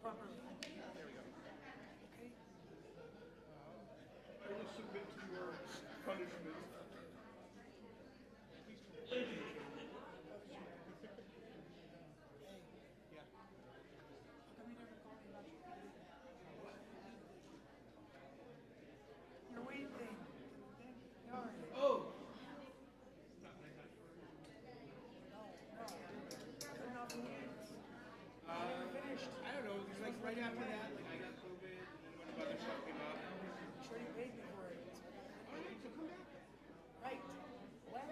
properly. There we go. Okay? I will submit to your punishment. Please don't. Hey, Yeah. how come you never called me about your weight thing? Darn. Oh! Turn off the news. Finished. I don't know, because like right after that, like I got COVID, and then a bunch of other stuff came up. I'm sure you paid me for it. So Alright, so come back. right. When?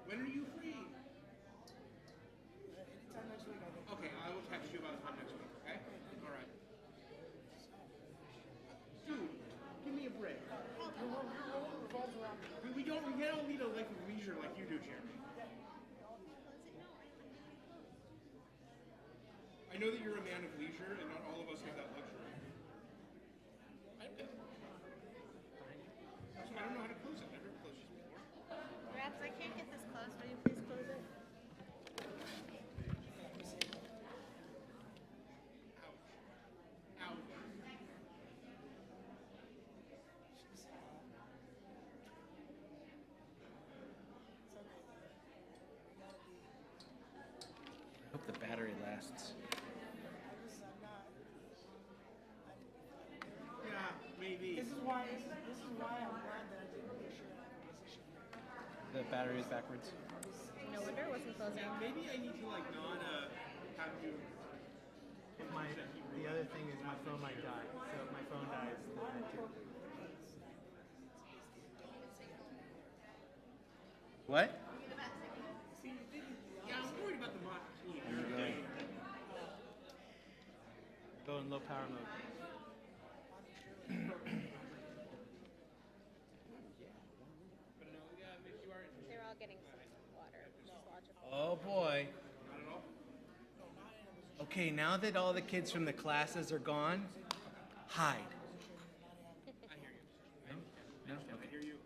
When are you free? Anytime next week, I think. Okay, I will text you about time next week, okay? Alright. Dude, give me a break. Your world revolves around me. We don't lead a life of leisure like you do, Jeremy. I know that you're a man of leisure, and not all of us have that luxury. I don't know how to close it. I've never closed this before. Rats, I can't get this closed. Will you please close it? Ouch. Ouch. It's okay. We gotta be. I hope the battery lasts. I'm not. Yeah, maybe. This is why I'm glad that I didn't make sure I have a position here. The battery is backwards. No wonder it wasn't closing. Yeah, maybe I need to like not have you. The other thing is my phone might die. So if my phone dies, then I do. What? Yeah, I'm worried about the mod team. Go in low power mode. But no, yeah, if you are interested. They're all getting some water, which is logical. Oh boy. Not at all. Okay, now that all the kids from the classes are gone, hide. I hear you. No? I Okay. hear you.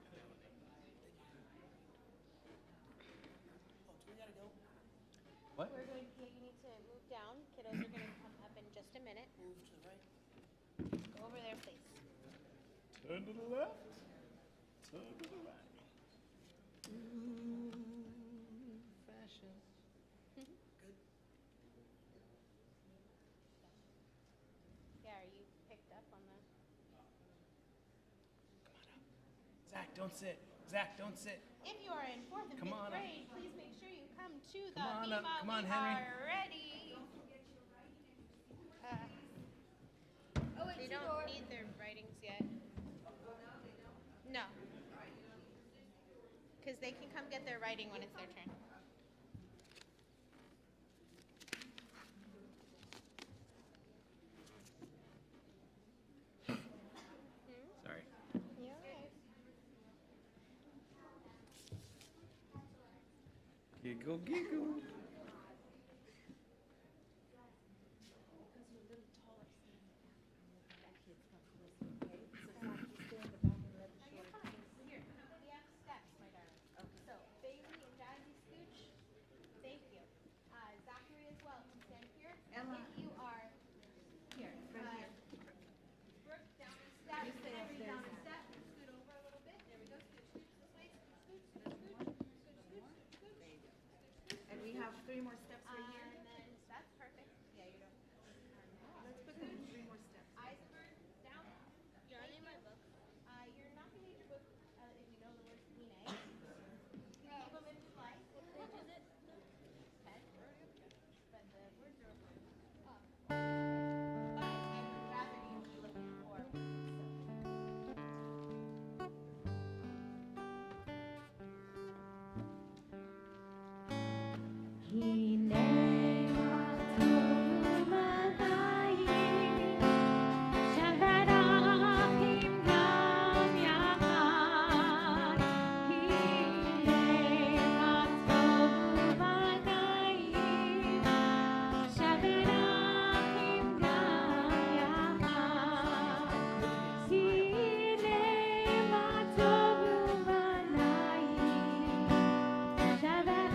Oh, do we gotta go? What? We're going. You need to move down. Kiddos are going to come up in just a minute. Move to the right. Go over there, please. Turn to the left. Turn to the right. Fashion. Good. Yeah, are you picked up on the? Zach, don't sit. Zach, don't sit. If you are in 4th and Come 5th on up. grade, please make sure you come to the Come on up. Bima. Come on, We Henry. are ready. They don't need their writings yet. No. Because they can come get their writing when it's their turn. Sorry. You okay? Giggle, giggle. Here, we have steps, my darling. So, Bailey and Jazzy scooch. Thank you. Zachary as well. Can stand here. If you are here, Brooke, down and step. Henry, down and step. Scoot over a little bit. There we go. Scooch, scooch this way. Scooch, scooch, scooch, scooch, scooch, scooch. And we have 3 more steps right here. And then that's perfect. Yeah, you don't. Let's put them in 3 more steps. Eyes first, down. You're in my book. You're not going to need your book if you know the word Pine. Keep them if you like. What page is it? 10. But the words are up. But I would rather you be looking for. Shabbat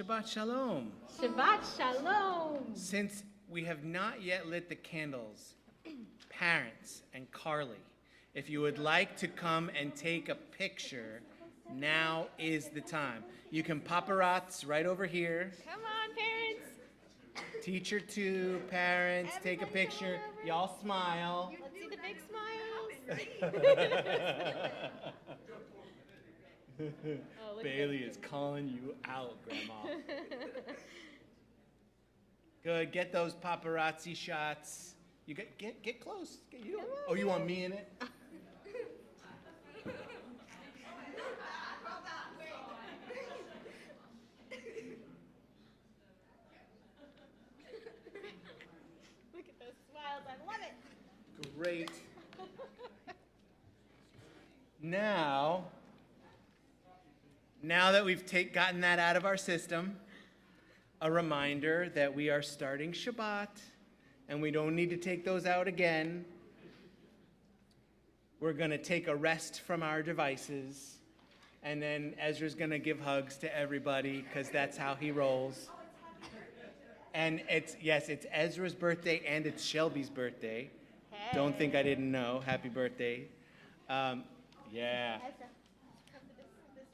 Shabbat Shalom. Shabbat Shalom. Since we have not yet lit the candles, parents and Carly, if you would like to come and take a picture, now is the time. You can paparazzi right over here. Come on, parents. Teacher too, parents, take a picture. Y'all smile. Let's see the big smiles. Oh, look at Bailey is calling you out, Grandma. Good. Get those paparazzi shots. You get close. Oh, you want me in it? Look at those smiles. I love it. Great. Now that we've gotten that out of our system, a reminder that we are starting Shabbat, and we don't need to take those out again. We're going to take a rest from our devices, and then Ezra's going to give hugs to everybody, because that's how he rolls. And it's Ezra's birthday, and it's Shelby's birthday. Hey. Don't think I didn't know. Happy birthday. Yeah. Ezra, come to this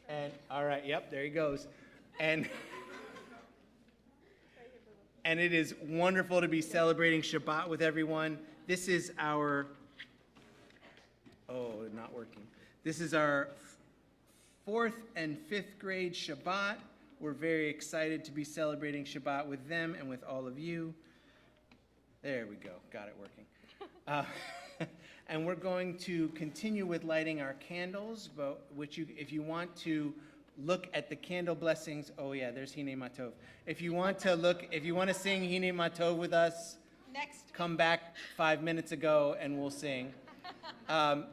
And all right, yep, there he goes. And and it is wonderful to be celebrating Shabbat with everyone. This is our not working. This is our 4th and 5th grade Shabbat. We're very excited to be celebrating Shabbat with them and with all of you. There we go. Got it working. And we're going to continue with lighting our candles, but if you want to look at the candle blessings, oh yeah, there's Hine Matov. If you want to sing Hine Matov with us, next. come back 5 minutes ago and we'll sing.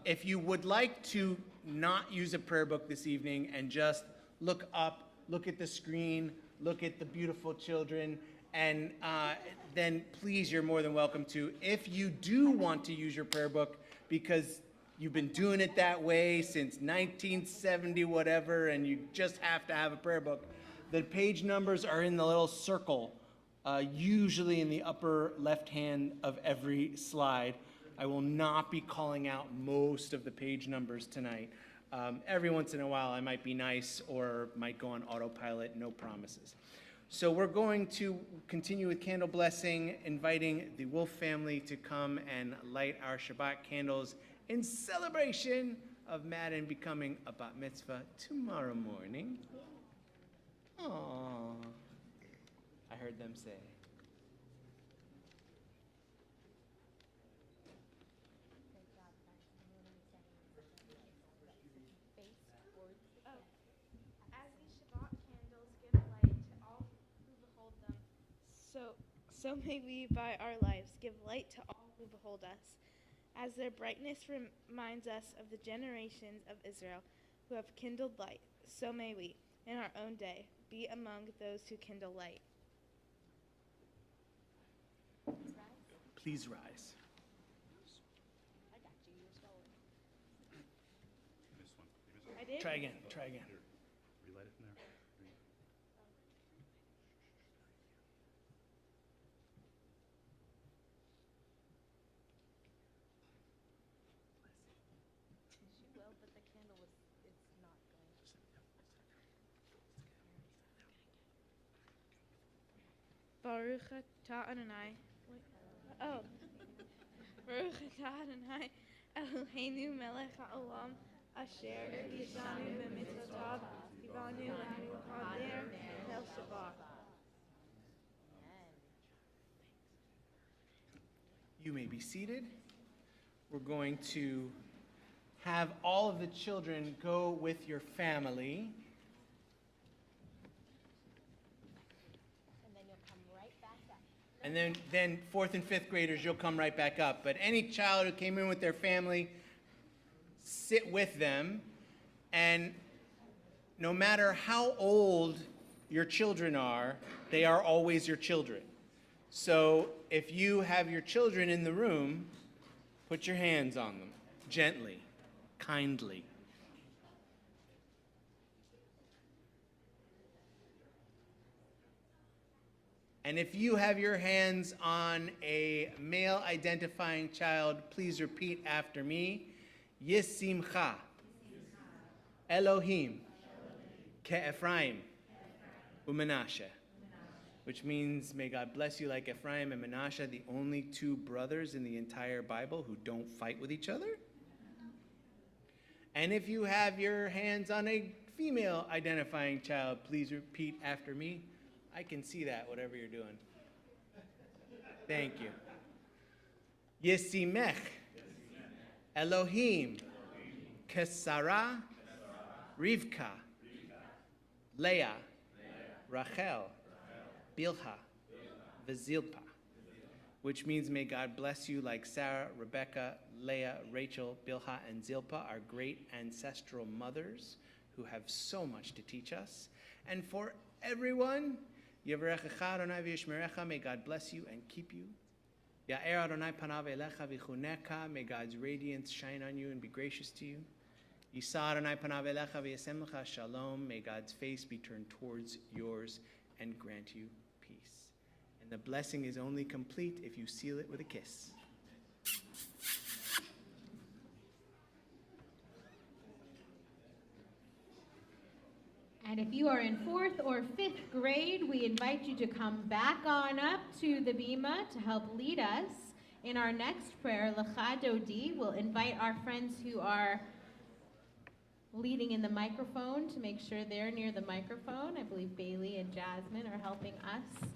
If you would like to not use a prayer book this evening and just look up, look at the screen, look at the beautiful children, and then please, you're more than welcome to. If you do want to use your prayer book because you've been doing it that way since 1970 whatever, and you just have to have a prayer book, the page numbers are in the little circle, usually in the upper left hand of every slide. I will not be calling out most of the page numbers tonight. Every once in a while I might be nice or might go on autopilot, no promises. So we're going to continue with candle blessing, inviting the Wolf family to come and light our Shabbat candles in celebration of Madden becoming a bat mitzvah tomorrow morning. Aww, I heard them say. So may we, by our lives, give light to all who behold us, as their brightness reminds us of the generations of Israel who have kindled light. So may we, in our own day, be among those who kindle light. Please rise. I got you. You're stolen. I did? Try again. Relight it from there. She will, but the candle it's not going. Baruch atah Adonai. Baruch atah Adonai Eloheinu melech haolam asher kishanu b'mitzvotav tivanu lanu hader el Shabbat. You may be seated. We're going to have all of the children go with your family. And then you'll come right back up. And then 4th and 5th graders, you'll come right back up. But any child who came in with their family, sit with them. And no matter how old your children are, they are always your children. So if you have your children in the room, put your hands on them, gently, kindly. And if you have your hands on a male identifying child, please repeat after me. Yisimcha Elohim Ke'Ephraim Umenashe. Which means, may God bless you like Ephraim and Manasseh, the only two brothers in the entire Bible who don't fight with each other. And if you have your hands on a female identifying child, please repeat after me. I can see that, whatever you're doing. Thank you. Yisimech Elohim Kesara Rivka Leah Rachel Bilhah Vazilpa, which means may God bless you like Sarah, Rebecca, Leah, Rachel, Bilhah, and Zilpah, our great ancestral mothers who have so much to teach us. And for everyone, Yavarechecha Adonai v'yishmerecha, may God bless you and keep you. Ya'er Adonai panav elecha v'chuneka, may God's radiance shine on you and be gracious to you. Yisa Adonai panav elecha v'yasem lecha shalom, may God's face be turned towards yours and grant you peace. And the blessing is only complete if you seal it with a kiss. And if you are in 4th or 5th grade, we invite you to come back on up to the bima to help lead us in our next prayer, Lecha Dodi. We'll invite our friends who are leading in the microphone to make sure they're near the microphone. I believe Bailey and Jasmine are helping us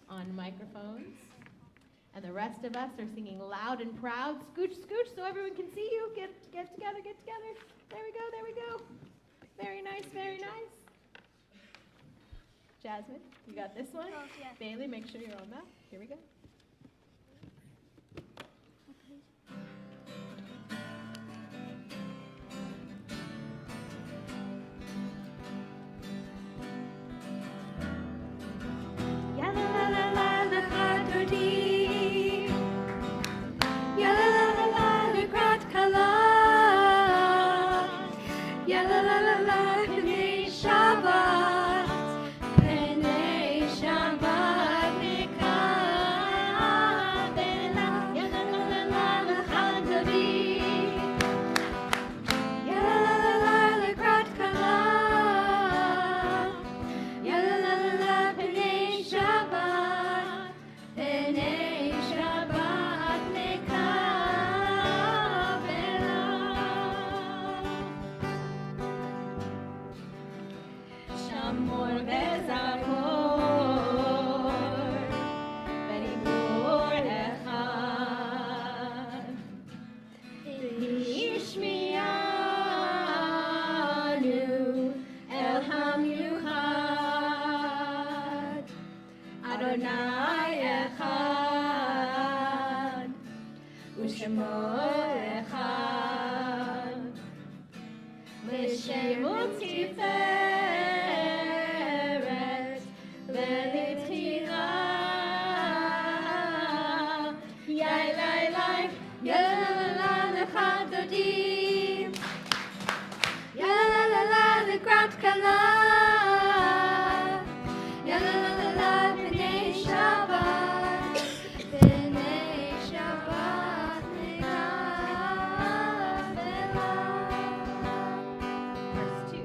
on microphones. And the rest of us are singing loud and proud. Scooch, scooch, so everyone can see you. Get together, get together. There we go, there we go. Very nice, very nice. Jasmine, you got this one? Oh, yeah. Bailey, make sure you're on that. Here we go. Shabbat, Bnei Shabbat, Verse 2.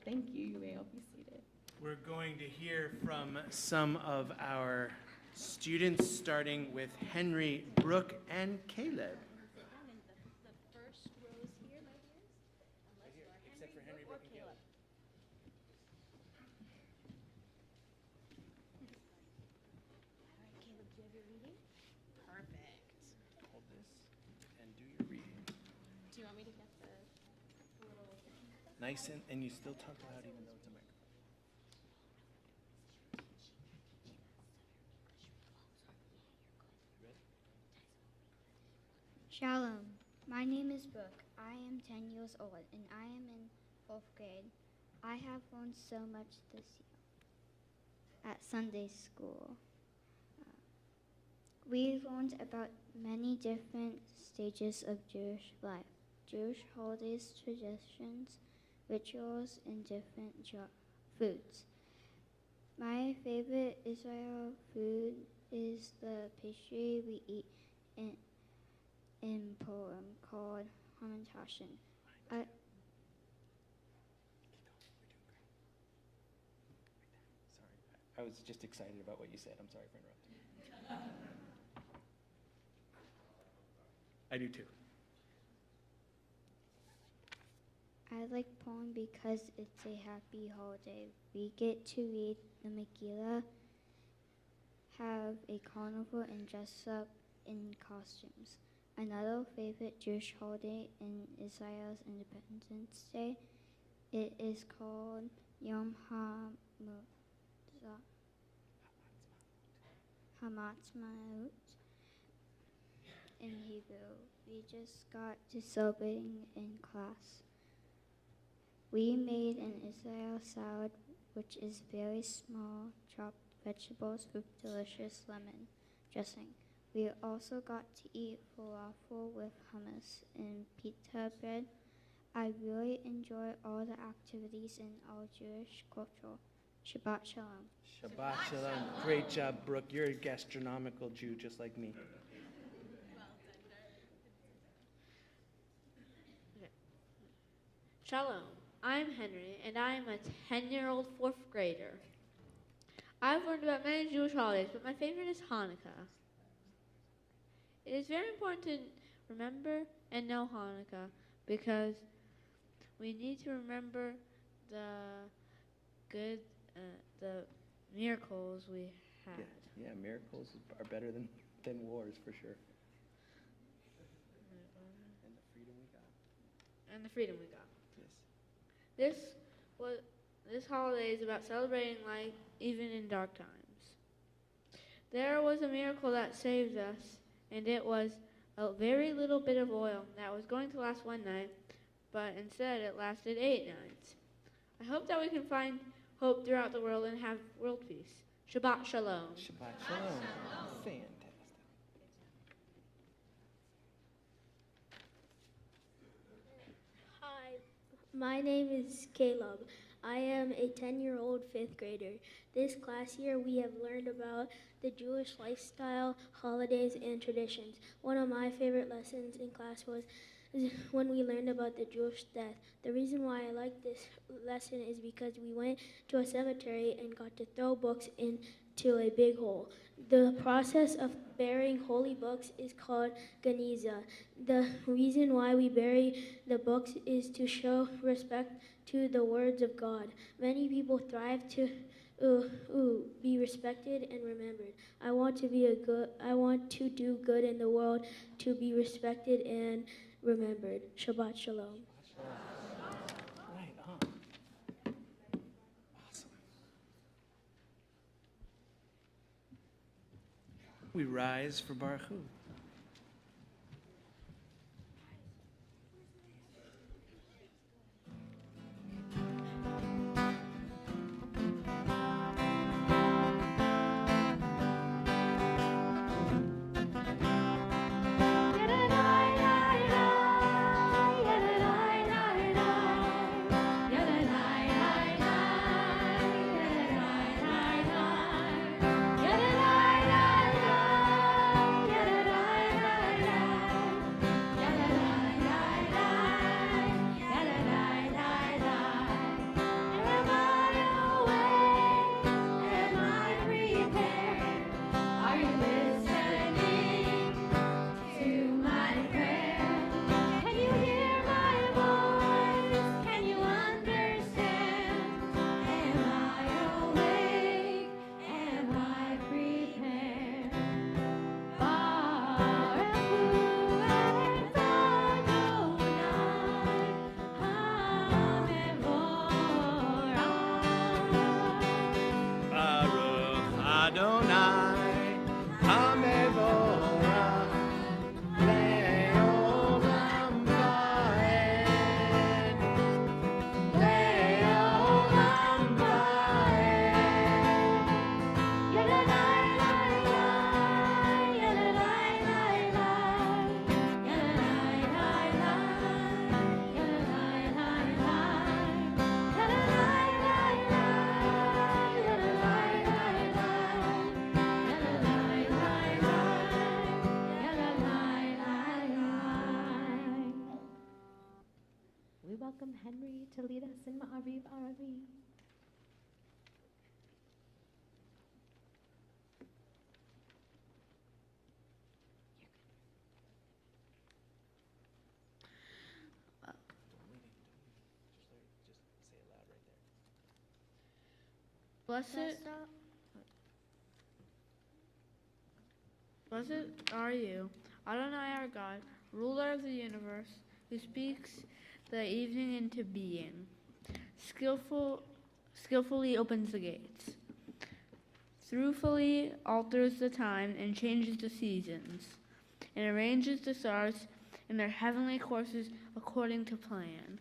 Thank you. You may all be seated. We're going to hear from some of our students, starting with Henry, Brooke, and Caleb. Except for Henry, Brooke, and Caleb. Caleb, do you have your reading? Perfect. Hold this and do your reading. Do you want me to get the little... Nice and you still talk loud even though it's a microphone. Shalom. My name is Brooke. I am 10 years old and I am in 4th grade. I have learned so much this year at Sunday school. We learned about many different stages of Jewish life, Jewish holidays, traditions, rituals, and different foods. My favorite Israel food is the pastry we eat in Purim called hamantashen. Sorry, I was just excited about what you said. I'm sorry for interrupting. I do too. I like Purim because it's a happy holiday. We get to read the Megillah, have a carnival, and dress up in costumes. Another favorite Jewish holiday in Israel's Independence Day, it is called Yom HaMatzmaut in Hebrew. We just got to celebrating in class. We made an Israel salad, which is very small, chopped vegetables with delicious lemon dressing. We also got to eat falafel with hummus and pita bread. I really enjoy all the activities in our Jewish culture. Shabbat Shalom. Shabbat Shalom. Great job, Brooke. You're a gastronomical Jew just like me. Shalom. I'm Henry, and I am a 10-year-old 4th grader. I've learned about many Jewish holidays, but my favorite is Hanukkah. It is very important to remember and know Hanukkah because we need to remember the miracles we had. Yeah, miracles are better than wars for sure. And the freedom we got. And the freedom we got. Yes. This holiday is about celebrating life even in dark times. There was a miracle that saved us, and it was a very little bit of oil that was going to last one night, but instead it lasted 8 nights. I hope that we can find hope throughout the world and have world peace. Shabbat Shalom. Shabbat Shalom. Fantastic. Hi, my name is Caleb. I am a 10-year-old 5th grader. This class year we have learned about the Jewish lifestyle, holidays, and traditions. One of my favorite lessons in class was when we learned about the Jewish death. The reason why I like this lesson is because we went to a cemetery and got to throw books into a big hole. The process of burying holy books is called Geniza. The reason why we bury the books is to show respect to the words of God. Many people thrive to be respected and remembered. I want to do good in the world to be respected and remembered. Shabbat shalom. Right on. Awesome. We rise for Baruch Hu. We welcome Henry to lead us in Ma'ariv Arabi. Blessed are you, Adonai our God, ruler of the universe, who speaks the evening into being, skillfully opens the gates, throughfully alters the time and changes the seasons, and arranges the stars in their heavenly courses according to plan.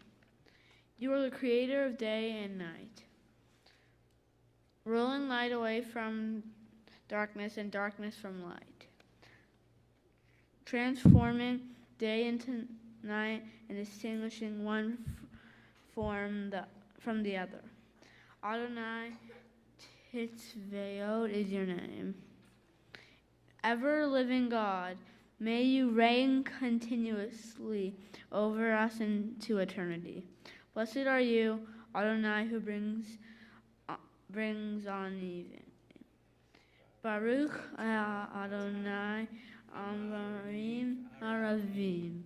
You are the creator of day and night, rolling light away from darkness and darkness from light, transforming day into night and distinguishing one from the other. Adonai Titzveot is your name. Ever-living God, may you reign continuously over us into eternity. Blessed are you, Adonai, who brings on evening. Baruch Adonai Amarim Aravim.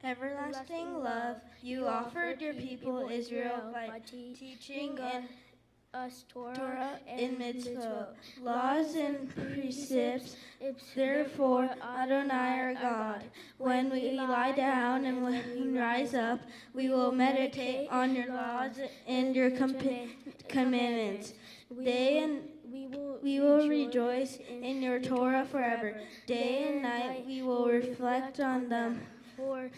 Everlasting love, you offered your people Israel by teaching us Torah and mitzvot, laws and precepts. Therefore, Adonai our God, when we lie down and when we rise up, we will meditate on your laws and your commandments. We will rejoice in your Torah forever. Day and night we will reflect on them.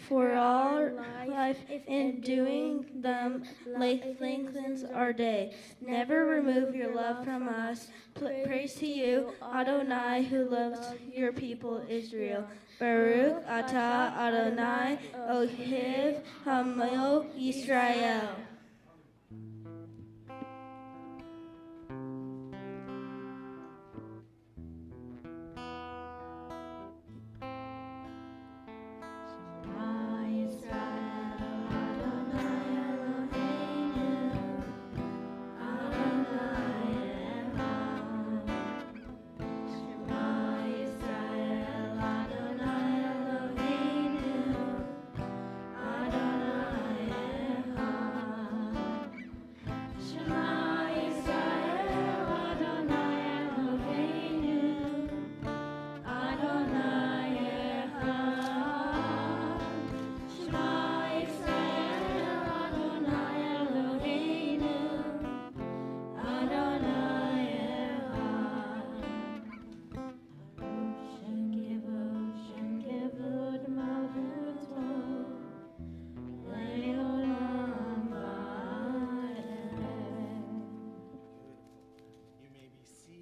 For all life in doing them lengthens our day. Never remove your love from us. Praise to you, Adonai, who loves your people Israel. Baruch atah Adonai Ohev Hamo Yisrael.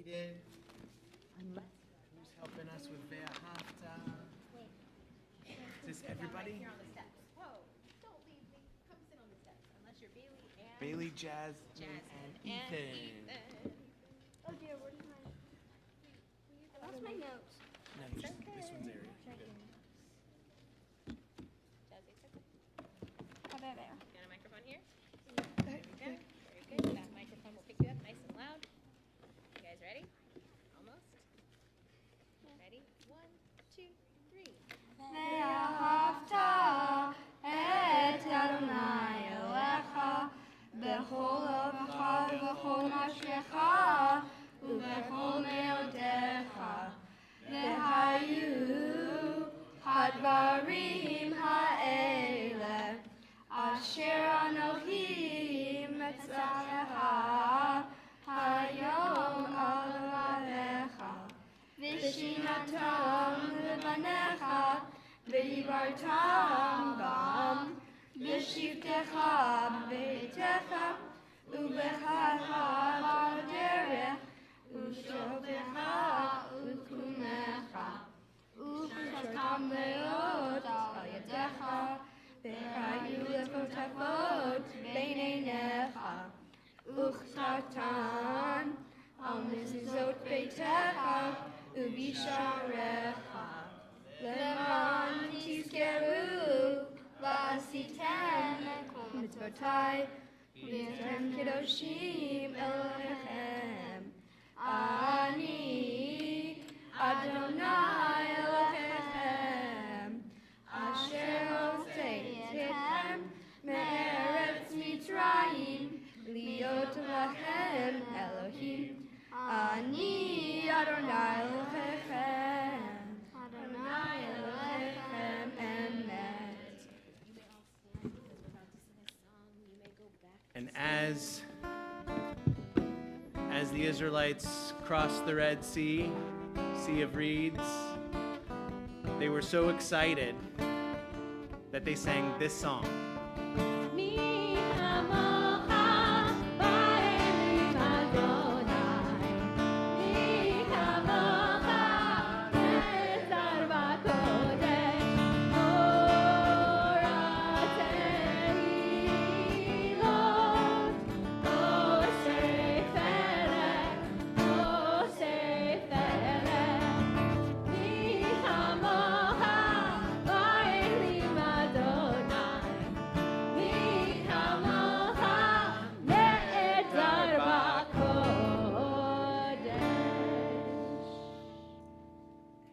seated. Who's helping us with Ve'ahavta? Is this everybody? Here on the steps. Whoa, don't leave me. Come sit on the steps. Unless you're Bailey and Bailey, Jasmine, and Ethan. Oh dear, where's my... I lost my notes. No, this one's Ari. Jazzy, it's okay. Oh, there. Got a microphone here? There we go. Very good. That microphone will pick you up nice and loud. You guys ready? Almost? Ready? 1, 2, 3. ואהבת את אדוני אלוהיך בכל לבבך ובכל נפשך ובכל מאודך. והיו הדברים האלה אשר אנוכי מצווך היום על לבביך ושינתם לבניך ודיברתם גם בשבתך בביתך ובחרך בדרך ושוכבך וקומך וחשבתם מאוד על ידיך והיו לפתחות בין עיניך וכתבתן על מזוזות ביתך ובשעריך למען תזכרו ועשיתם כל מצוותי והייתם קדושים אלוהיכם. אני אדוני אלוהיכם אשר הוצאתכם מארץ מצרים להיות לכם אלוהים. אני אדוני אלוהיכם. Adonai Elohim emet. And as the Israelites crossed the Red Sea, Sea of Reeds, they were so excited that they sang this song.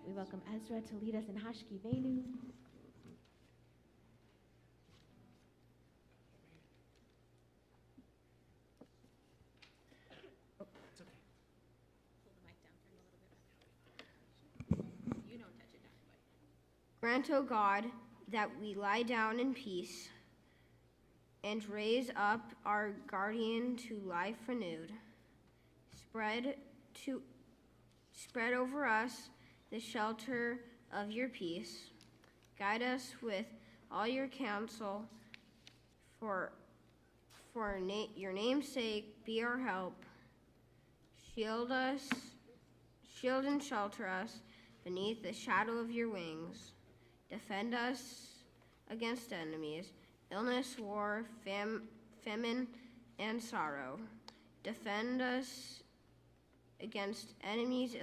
We welcome Ezra to lead us in Hashkivenu. Pull the mic down for him a little bit. You don't touch it down, buddy. Grant, O God, that we lie down in peace and raise up our guardian to life renewed. Spread over us the shelter of your peace. Guide us with all your counsel. For your name's sake, be our help. Shield and shelter us beneath the shadow of your wings. Defend us against enemies, illness, war, famine, and sorrow. Defend us against enemies,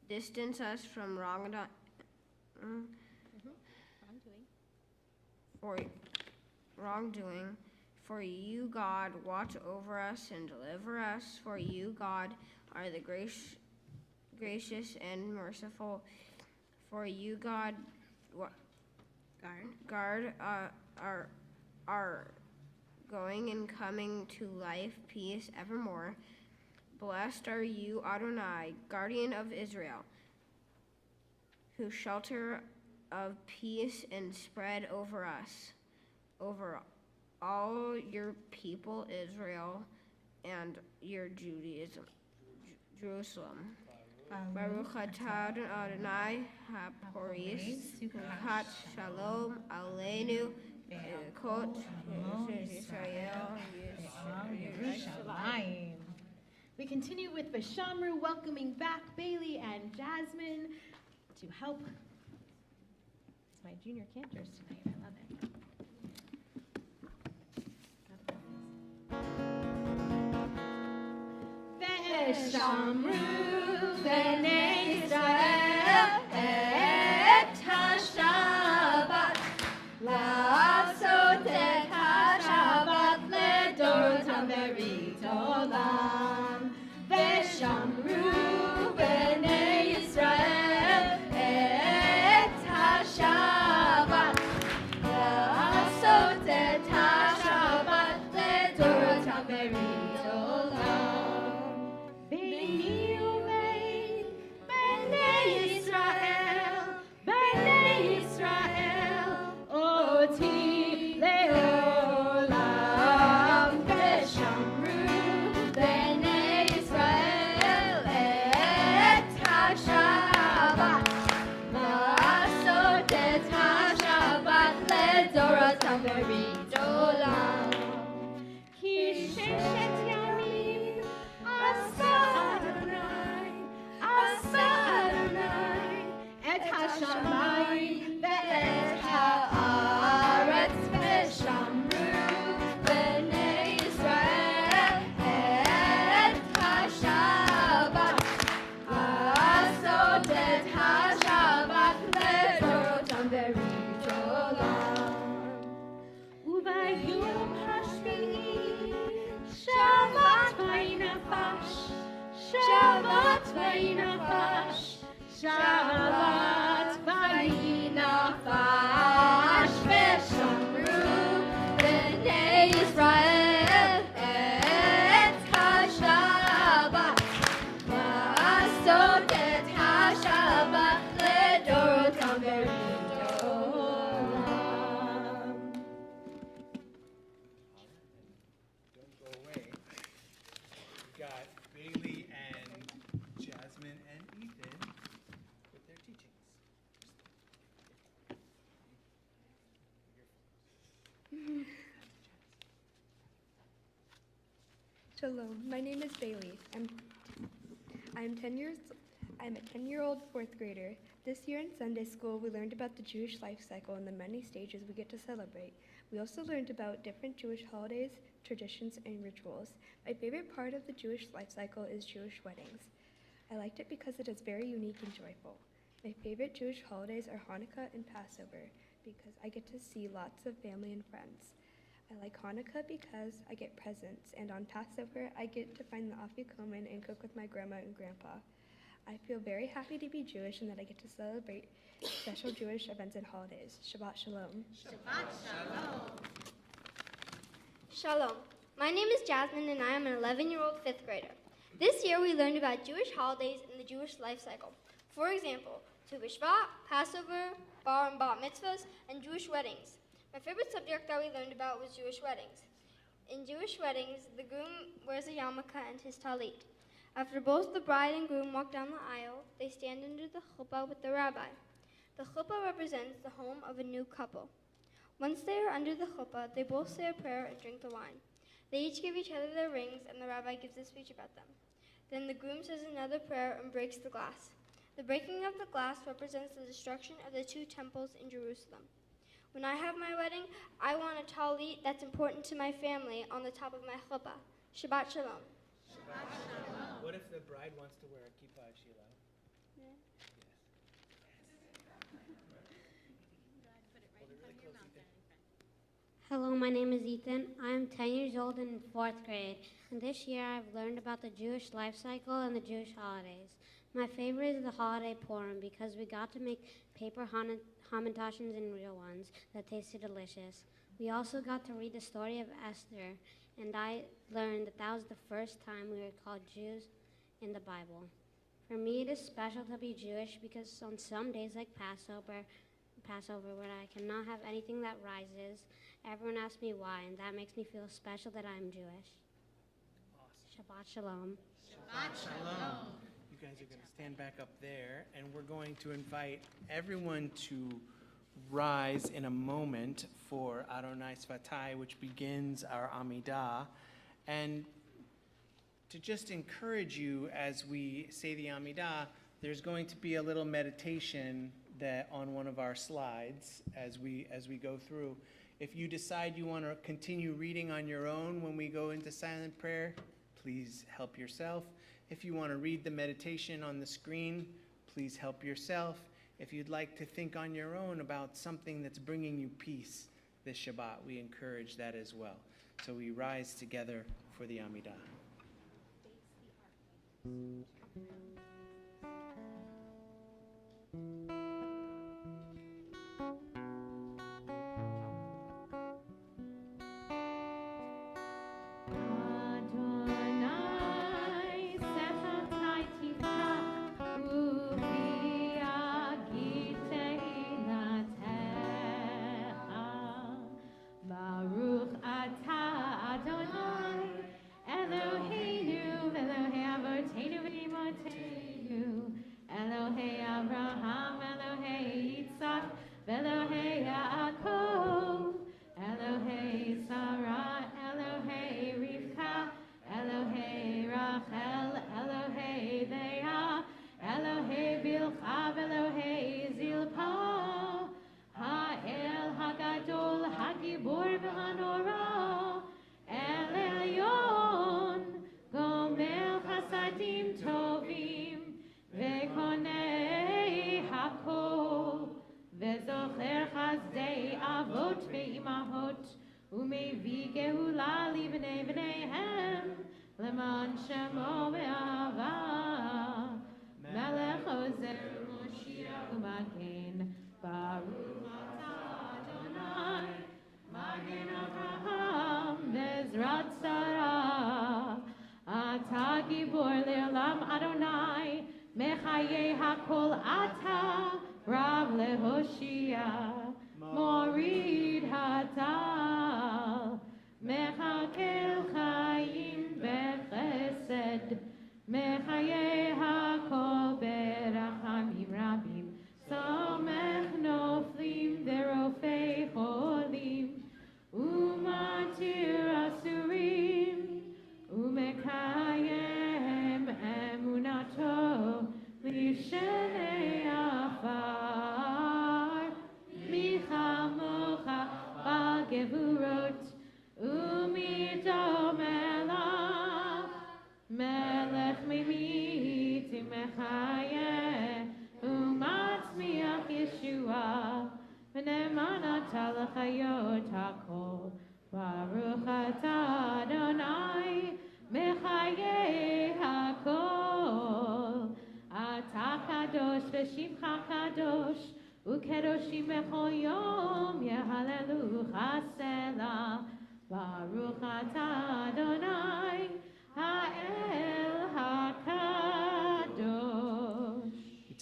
distance us from wrongdoing. For you, God, watch over us and deliver us. For you, God, are the gracious and merciful. For you, God, guard our going and coming to life, peace evermore. Blessed are you, Adonai, guardian of Israel, who shelter of peace and spread over us, over all your people, Israel, and your Jerusalem. Baruch atah Adonai HaPoris, Kat Shalom Aleinu, Kot Yisrael Yerushalayim. We continue with Vashamru, welcoming back Bailey and Jasmine to help. It's my junior cantors tonight. I love it. Vashamru, Bnei Israel, et HaShabbat, לעשות את השבת לדורותם ברית עולם. ושמרו בני ישראל את השבת, לעשות את השבת לדורותם ברית עולם. ביני ובין בני ישראל, אותי לעולם. ושמרו בני ישראל את השבת, לעשות את השבת לדורותם ברית עולם. כי ששת ימים עשה אדוני את השמיים ואת הארץ. ושמרו בני ישראל את השבת, לעשות את השבת לדורותם ברית עולם. וביום השביעי שבת וינפש, שבת וינפש, שבת וינפש. ושמרו בני ישראל את השבת, לעשות את השבת לדורותם ברית עולם. Don't go away. We've got Bailey and Jasmine and Ethan with their teachings. Shalom. My name is Bailey. I'm a 10-year-old fourth grader. This year in Sunday school, we learned about the Jewish life cycle and the many stages we get to celebrate. We also learned about different Jewish holidays, traditions, and rituals. My favorite part of the Jewish life cycle is Jewish weddings. I liked it because it is very unique and joyful. My favorite Jewish holidays are Hanukkah and Passover because I get to see lots of family and friends. I like Hanukkah because I get presents, and on Passover, I get to find the afikomen and cook with my grandma and grandpa. I feel very happy to be Jewish and that I get to celebrate special Jewish events and holidays. Shabbat Shalom. Shabbat Shalom. Shalom. My name is Jasmine and I am an 11-year-old fifth grader. This year we learned about Jewish holidays and the Jewish life cycle. For example, Tu B'Shvat, Passover, Bar and Bat mitzvahs, and Jewish weddings. My favorite subject that we learned about was Jewish weddings. In Jewish weddings, the groom wears a yarmulke and his talit. After both the bride and groom walk down the aisle, they stand under the chuppah with the rabbi. The chuppah represents the home of a new couple. Once they are under the chuppah, they both say a prayer and drink the wine. They each give each other their rings, and the rabbi gives a speech about them. Then the groom says another prayer and breaks the glass. The breaking of the glass represents the destruction of the two temples in Jerusalem. When I have my wedding, I want a talit that's important to my family on the top of my chuppah. Shabbat Shalom. Shabbat Shalom. What if the bride wants to wear a kippah? Is she allowed? Yeah. Hello, my name is Ethan. I'm 10 years old and in 4th grade. And this year I've learned about the Jewish life cycle and the Jewish holidays. My favorite is the holiday Purim because we got to make paper hamantashen and real ones that tasted delicious. We also got to read the story of Esther, and I learned that that was the first time we were called Jews in the Bible. For me, it is special to be Jewish because on some days like Passover, when I cannot have anything that rises, everyone asks me why, and that makes me feel special that I'm Jewish. Awesome. Shabbat Shalom. Shabbat Shalom. You guys are going to stand back up there, and we're going to invite everyone to rise in a moment for Adonai Svatai, which begins our Amidah. And to just encourage you as we say the Amidah, there's going to be a little meditation that on one of our slides as we go through. If you decide you want to continue reading on your own when we go into silent prayer, please help yourself. If you want to read the meditation on the screen, please help yourself. If you'd like to think on your own about something that's bringing you peace this Shabbat, we encourage that as well. So we rise together for the Amidah.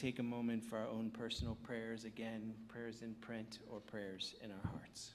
Take a moment for our own personal prayers, again, prayers in print or prayers in our hearts.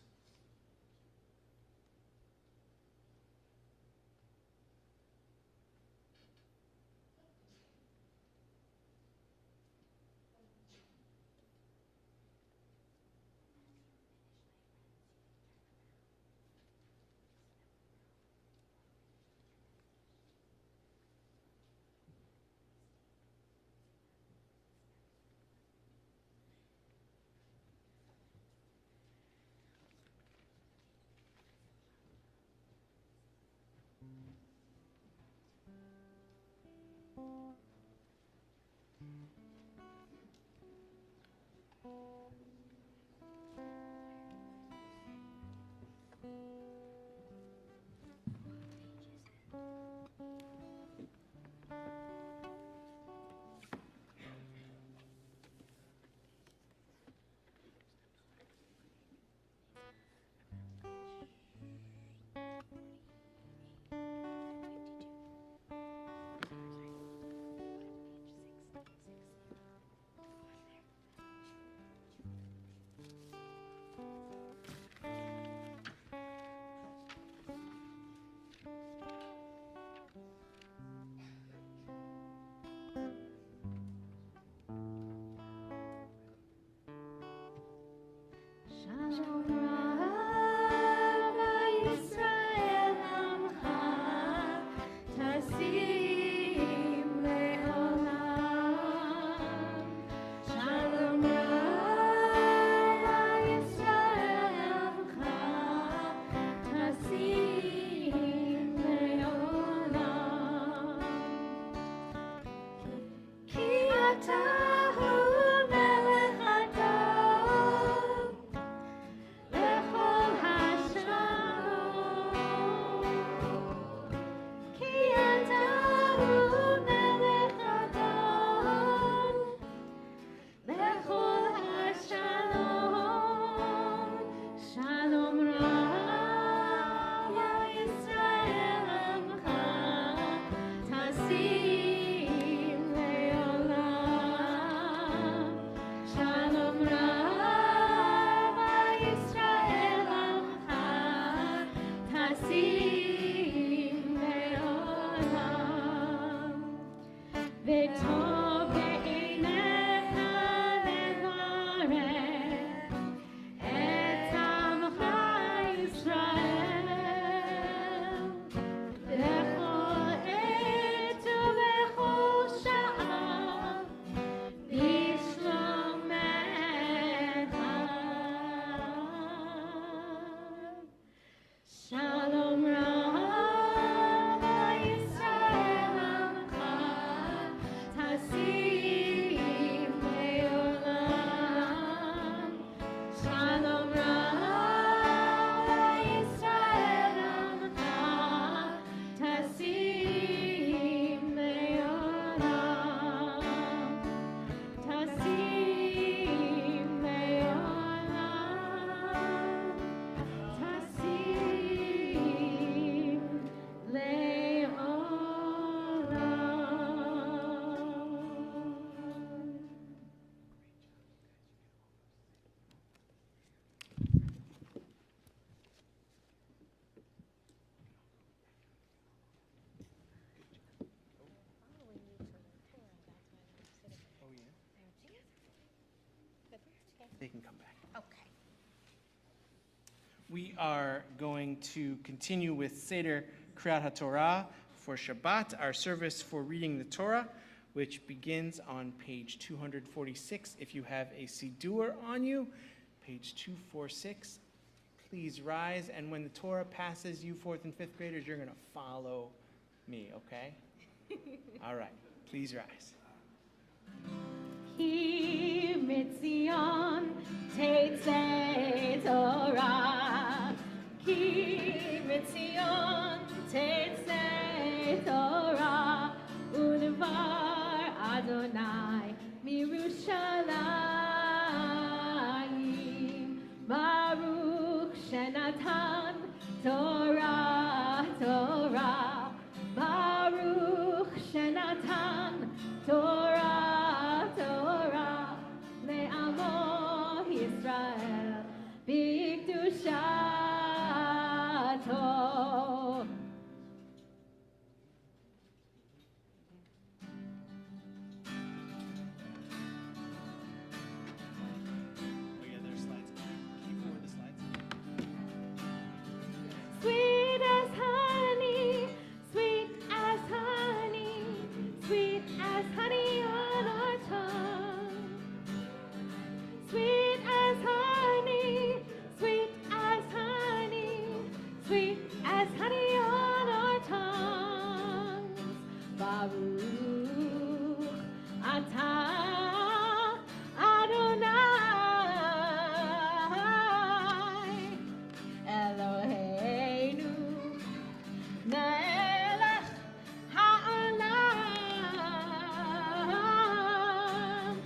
וטוב בעיניך לברך את עמך ישראל בכל עת ובכל שעה בשלומך. שלום רב ישראל עמך תשים לעולם. שלום רב ישראל עמך תשים לעולם. תשים לעולם. תשים לעולם. They can come back. Okay. We are going to continue with Seder Kriyat HaTorah for Shabbat, our service for reading the Torah, which begins on page 246. If you have a Siddur on you, page 246, please rise. And when the Torah passes you, 4th and 5th graders, you're going to follow me, okay? All right, please rise. כי מציון תצא תורה, כי מציון תצא תורה, ודבר אדוני מירושלים. ברוך שנתן תורה תורה, ברוך שנתן תורה תורה לעמו ישראל בקדושתו. Sweet as honey, sweet as honey, sweet as honey on our tongue. Sweet as honey, sweet as honey, sweet as honey on our tongues. Baruch atah Adonai Eloheinu melech ha'olam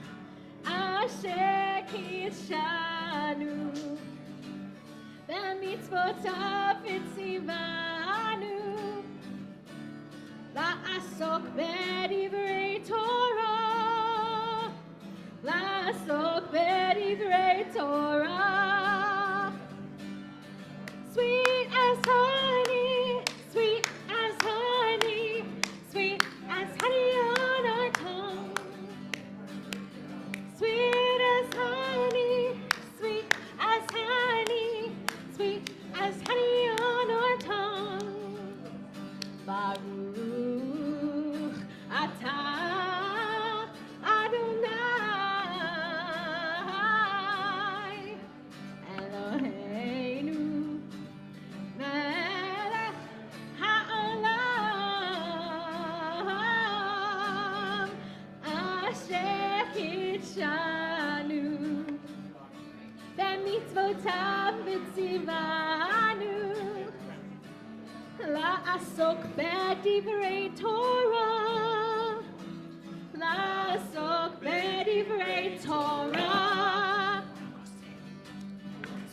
asher kidshanu b'mitzvotav v'tzivanu la'asok b'divrei Torah, la'asok b'divrei Torah. Sweet as honey, sweet as honey, sweet as honey on our tongue. Sweet as honey, sweet as honey, sweet as honey on our tongue. Baruch atah Adonai Eloheinu melech ha'olam asher kidshanu b'mitzvotav v'tzivanu la'asok b'divrei Torah, la'asok b'divrei Torah.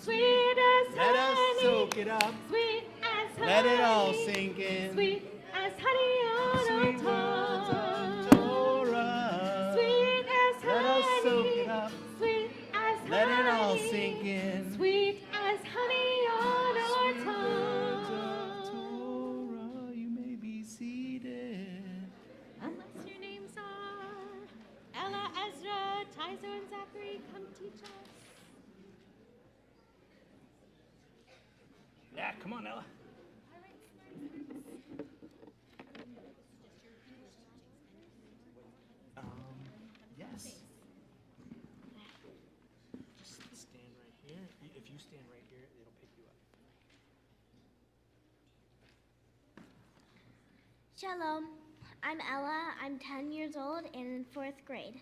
Sweet as Let us honey, soak it up. sweet as honey, Let it all sink in. sweet as honey on our Sweet words tongue. of Torah. Sweet as Let us soak honey, it up. sweet as Let it all honey, sink in. sweet as honey on our Words tongue. of Torah, you may be seated. Unless your name's on Come on, Ella. Yes. Just stand right here. If you stand right here, it'll pick you up. Shalom, I'm Ella. I'm 10 years old and in 4th grade.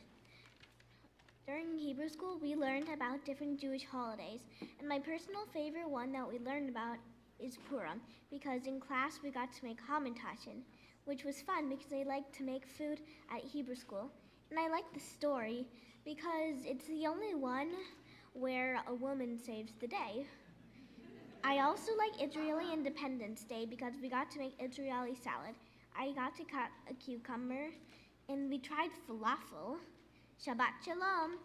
During Hebrew school, we learned about different Jewish holidays, and my personal favorite one that we learned about is Purim, because in class we got to make hamantashen, which was fun because I like to make food at Hebrew school. And I like the story because it's the only one where a woman saves the day. I also like Israeli Independence Day because we got to make Israeli salad. I got to cut a cucumber, and we tried falafel. Shabbat Shalom.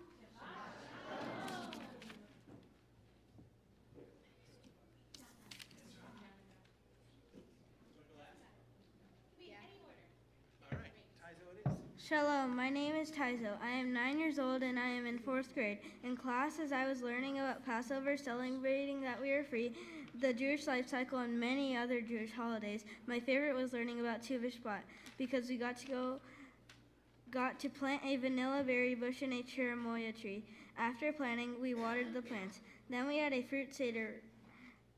Shalom, my name is Taizo. I am 9 years old and I am in 4th grade. In class, as I was learning about Passover, celebrating that we are free, the Jewish life cycle, and many other Jewish holidays, my favorite was learning about Tu B'Shvat because we got to plant a vanilla berry bush in a cherimoya tree. After planting, we watered the plants. Then we had a fruit seder.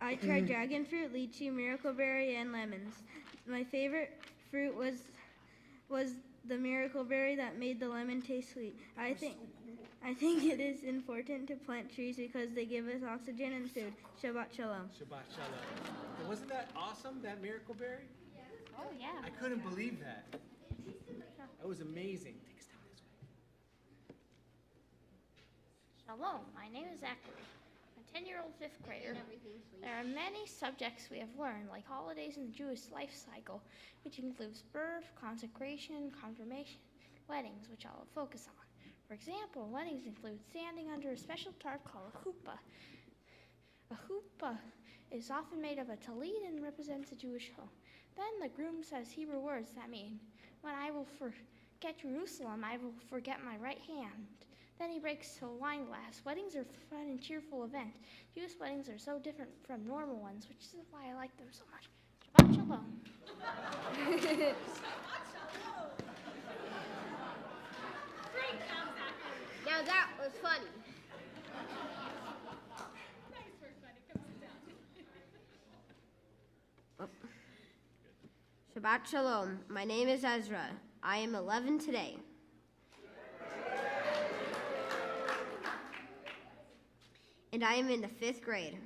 I tried dragon fruit, lychee, miracle berry, and lemons. My favorite fruit was the miracle berry that made the lemon taste sweet. I think it is important to plant trees because they give us oxygen and food. Shabbat Shalom. Shabbat Shalom. And wasn't that awesome, that miracle berry? Oh, yeah. I couldn't believe that. That was amazing. Take us down this way. Shalom, my name is Zachary. I'm a 10-year-old 5th grader. There are many subjects we have learned, like holidays in the Jewish life cycle, which includes birth, consecration, confirmation, weddings, which I will focus on. For example, weddings include standing under a special tarp called a chuppah. A chuppah is often made of a tallit and represents a Jewish home. Then the groom says Hebrew words that mean, "When I will forget Jerusalem, I will forget my right hand." Then he breaks a wine glass. Weddings are a fun and cheerful event. Jewish weddings are so different from normal ones, which is why I like them so much. Shabbat Shalom. Now that was funny. Shabbat Shalom. My name is Ezra. I am 11 today. And I am in the 5th grade.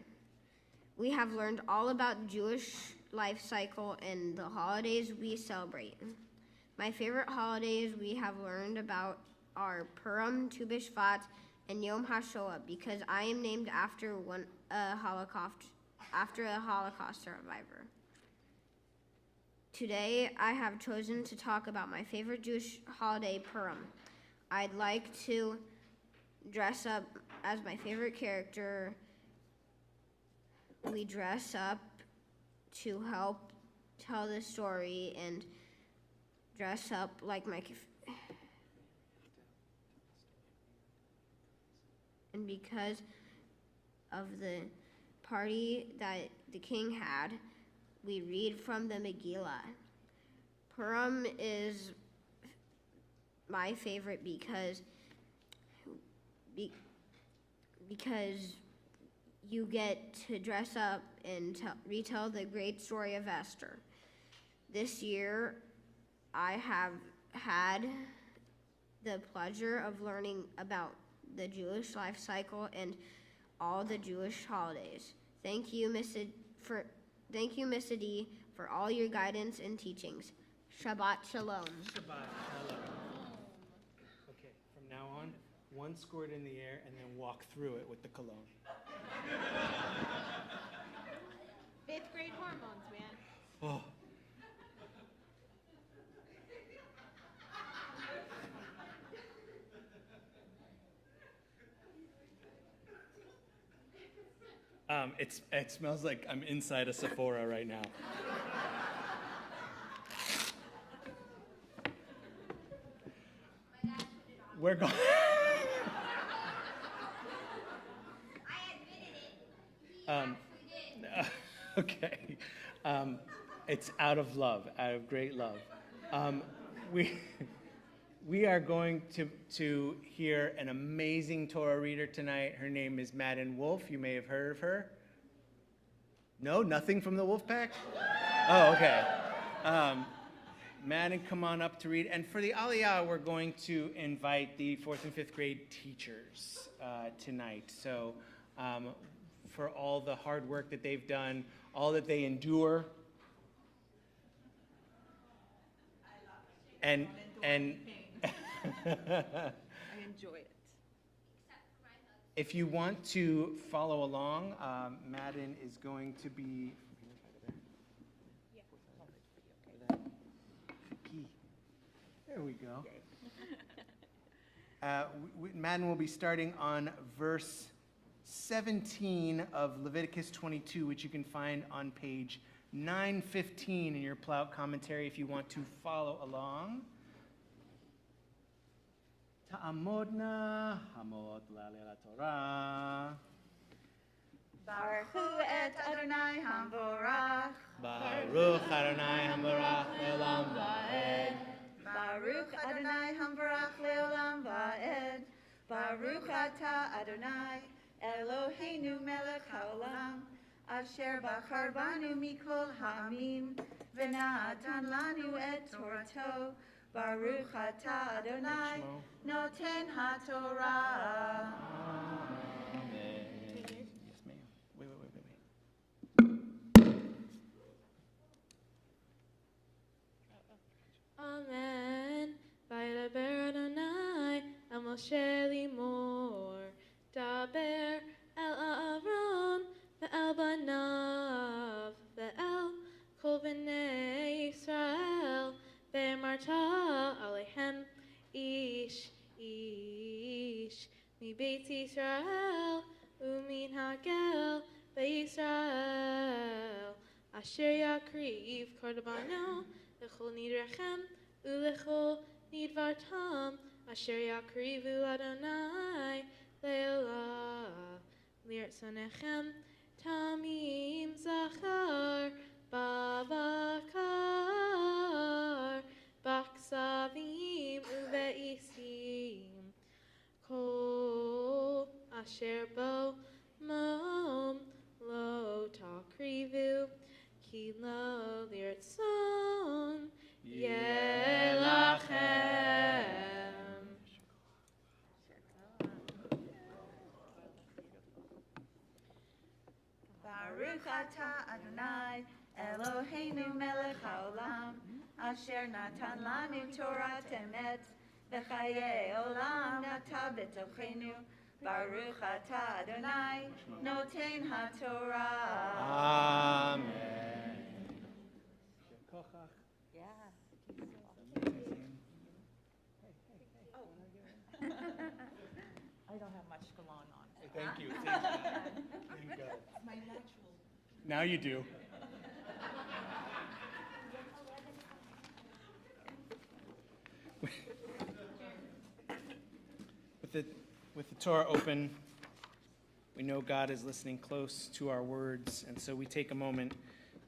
We have learned all about the Jewish life cycle and the holidays we celebrate. My favorite holidays we have learned about are Purim, Tu B'Shvat, and Yom HaShoah because I am named after a Holocaust survivor. Today, I have chosen to talk about my favorite Jewish holiday, Purim. I'd like to dress up as my favorite character. We dress up to help tell the story and dress up like and because of the party that the king had, we read from the Megillah. Purim is my favorite because you get to dress up and retell the great story of Esther. This year, I have had the pleasure of learning about the Jewish life cycle and all the Jewish holidays. Thank you, Miss Adi, for all your guidance and teachings. Shabbat Shalom. Shabbat Shalom. Okay, from now on, one squirt in the air and then walk through it with the cologne. 5th grade hormones, man. Oh. It smells like I'm inside a Sephora right now. We're going. Okay. It's out of love, out of great love. We are going to hear an amazing Torah reader tonight. Her name is Madden Wolf. You may have heard of her. No, nothing from the Wolf Pack? Oh, okay. Madden, come on up to read. And for the Aliyah, we're going to invite the 4th and 5th grade teachers tonight. So for all the hard work that they've done, all that they endure, and I enjoy it. if you want to follow along, Madden is going to be. There we go. Madden will be starting on verse 17 of Leviticus 22, which you can find on page 915 in your Plout commentary if you want to follow along. Ta'amodna hamot Torah. Baruch et Adonai Hamvorach. Baruch Adonai Hamvorach le'olam va'ed. Baruch Adonai Hamvorach le'olam va'ed. Baruch atah Adonai Eloheinu melech haolam. Asher bachar banu mikol ha'amim. V'natan lanu et Torato. Baruch atah Adonai noten haTorah. Amen. Vaydaber Adonai el Moshe limor. Daber el Aaron ve'el banav ve'el kol bnei Yisrael ve'marta alehem ish mi beit Yisrael umin hagel ve'Yisrael asher yakriv kordabano Lechol nidrechem ulechol nidvartam asher yakrivu Adonai le'olah lirtzonechem tamim zachar bavakar baksavim uve'isim kol asher bo mom lo takrivu ki lo lirtzon yelachem. Baruch atah Adonai Eloheinu melech haolam. Asher natan lanu Torah temet. V'chayei olam nata b'tochenu. Baruch atah Adonai noten haTorah. Amen. Yeah. I don't have much going on. Thank you. Thank you. You got it. My natural. Now you do. With the Torah open, we know God is listening close to our words, and so we take a moment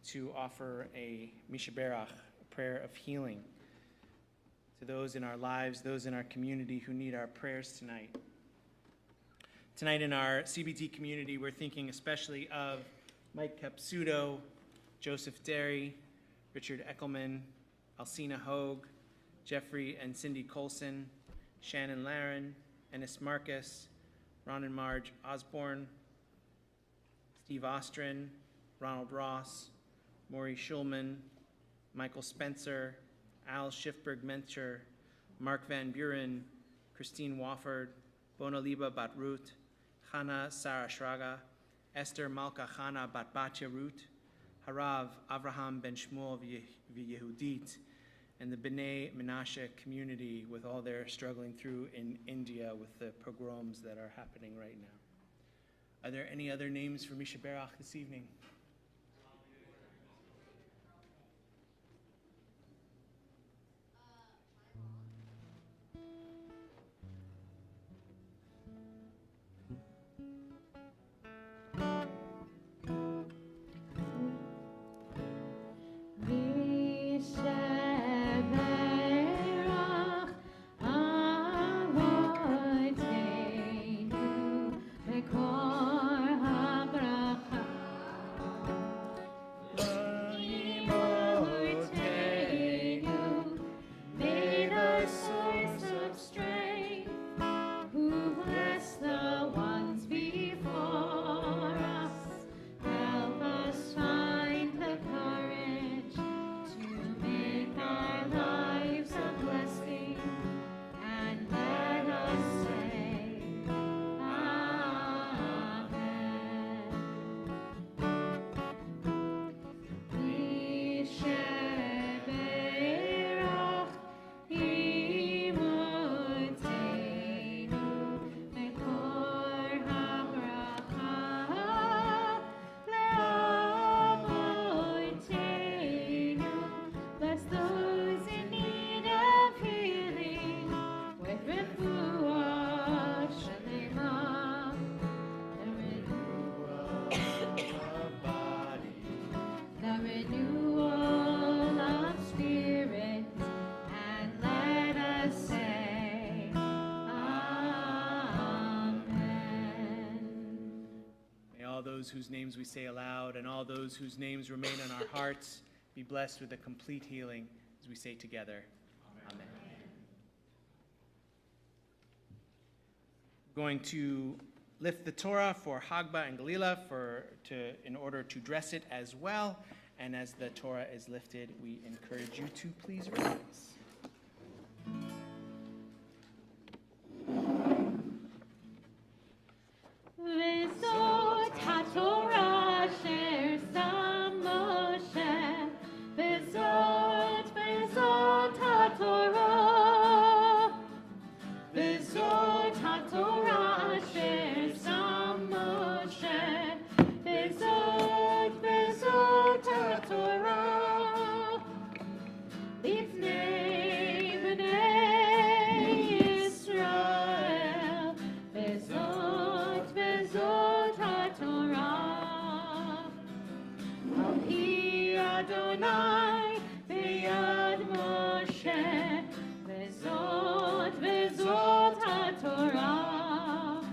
to offer a mishaberach, a prayer of healing, to those in our lives, those in our community who need our prayers tonight. Tonight in our CBT community, we're thinking especially of Mike Capsuto, Joseph Derry, Richard Eckelman, Alcina Hogue, Jeffrey and Cindy Colson, Shannon Laren, Ennis Marcus, Ron and Marge Osborne, Steve Ostrin, Ronald Ross, Maury Schulman, Michael Spencer, Al Schiffberg-Mencher, Mark Van Buren, Christine Wofford, Bonaliba Bat-Ruth, Chana Sarah Shraga, Esther Malka Chana Bat-Batya Ruth, Harav Avraham Ben Shmuel V'Yehudit, and the Bnei Menashe community with all they're struggling through in India with the pogroms that are happening right now. Are there any other names for mishaberach this evening? those whose names we say aloud, and all those whose names remain on our hearts be blessed with a complete healing as we say together, Amen. Going to lift the Torah for Hagba and Galila in order to dress it as well. And as the Torah is lifted, we encourage you to please rise. Vezot HaTorah asher sam Moshe. Vezot HaTorah. Vezot HaTorah asher sam Moshe. Vezot HaTorah. Lifnei b'nei Yisrael. Vezot HaTorah. Al pi Adonai b'yad Moshe. Vezot HaTorah.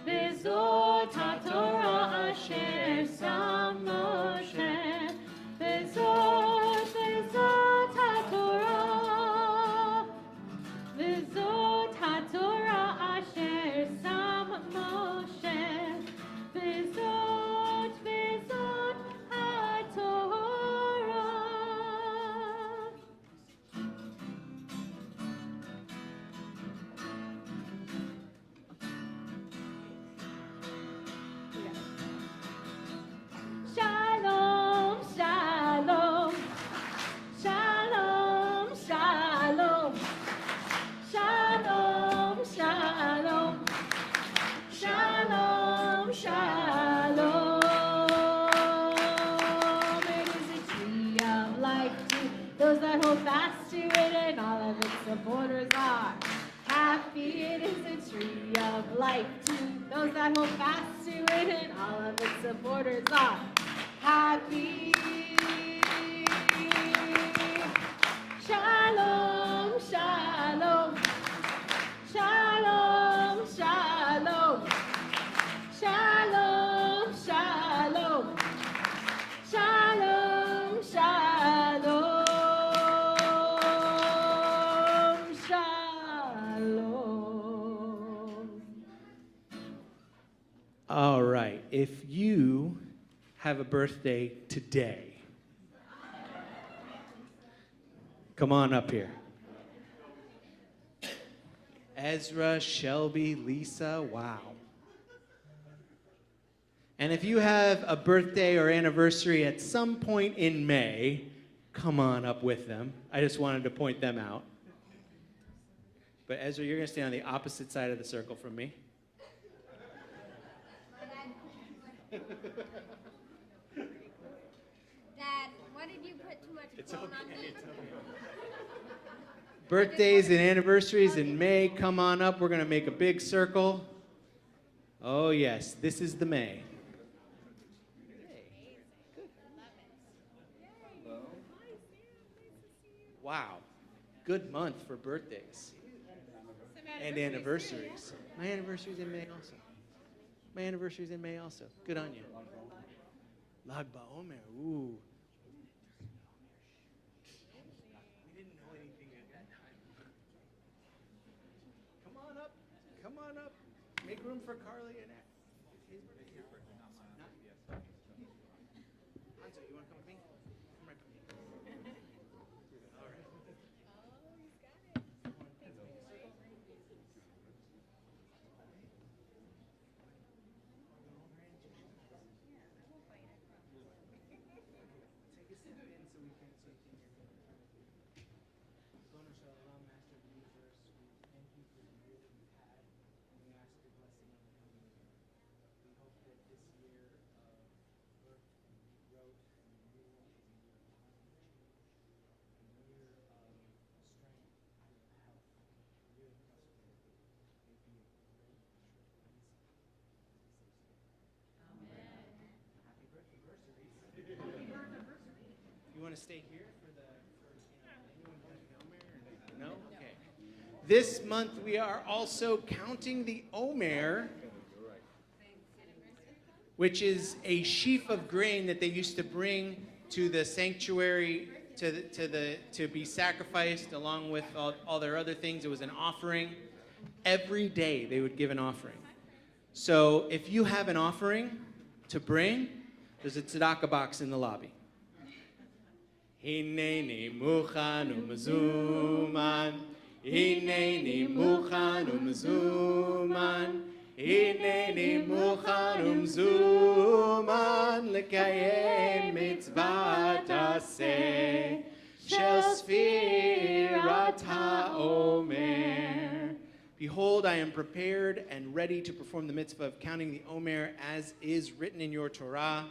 Vezot HaTorah asher sam Moshe. Vezot HaTorah. Vezot HaTorah asher sam Moshe. Vezot HaTorah. Shalom, shalom. Shalom, shalom. Shalom, shalom. Shalom, shalom. It is a tree of life to those that hold fast to it, and all of its supporters are happy. It is a tree of life to those that hold fast to it, and all of its supporters are happy. Shalom, shalom. Shalom, shalom. Shalom, shalom. Shalom, shalom. Shalom. All right, if you have a birthday today, come on up here. Ezra, Shelby, Lisa, wow. And if you have a birthday or anniversary at some point in May, come on up with them. I just wanted to point them out. But Ezra, you're going to stay on the opposite side of the circle from me. Dad, what did you put too much It's cologne okay. on me? Birthdays and anniversaries in May, come on up. We're going to make a big circle. Oh, yes, this is the May. Wow, good month for birthdays and anniversaries. My anniversary's in May also. My anniversary's in May also. Good on you. Lag BaOmer, ooh. We didn't know anything at that time. Come on up. Come on up. Make room for Carly and his birthday. Hanzo, you want to come with me? Come right with me. All right. Take a step in so we can see you. Bono Shalom, Master of the Universe, we thank you for the year that we've had, and we ask your blessing on the coming year. We hope that this year of birth and growth and renewal is a year of positive change, a year of strength, a year of health, a year of prosperity. May be a great trip legacy. Amen. Happy birthday, anniversary. You want to stay here for the anyone got Omer? No? Okay. This month we are also counting the Omer. which is a sheaf of grain that they used to bring to the sanctuary to be sacrificed along with all their other things. It was an offering. Every day they would give an offering. So if you have an offering to bring, there's a tzedakah box in the lobby. Hineni muchan u'mezuman, hineni muchan u'mezuman, hineni muchan u'mezuman, lekayem mitzvat aseh shel sfirat ha'omer. Behold, I am prepared and ready to perform the mitzvah of counting the Omer as is written in your Torah.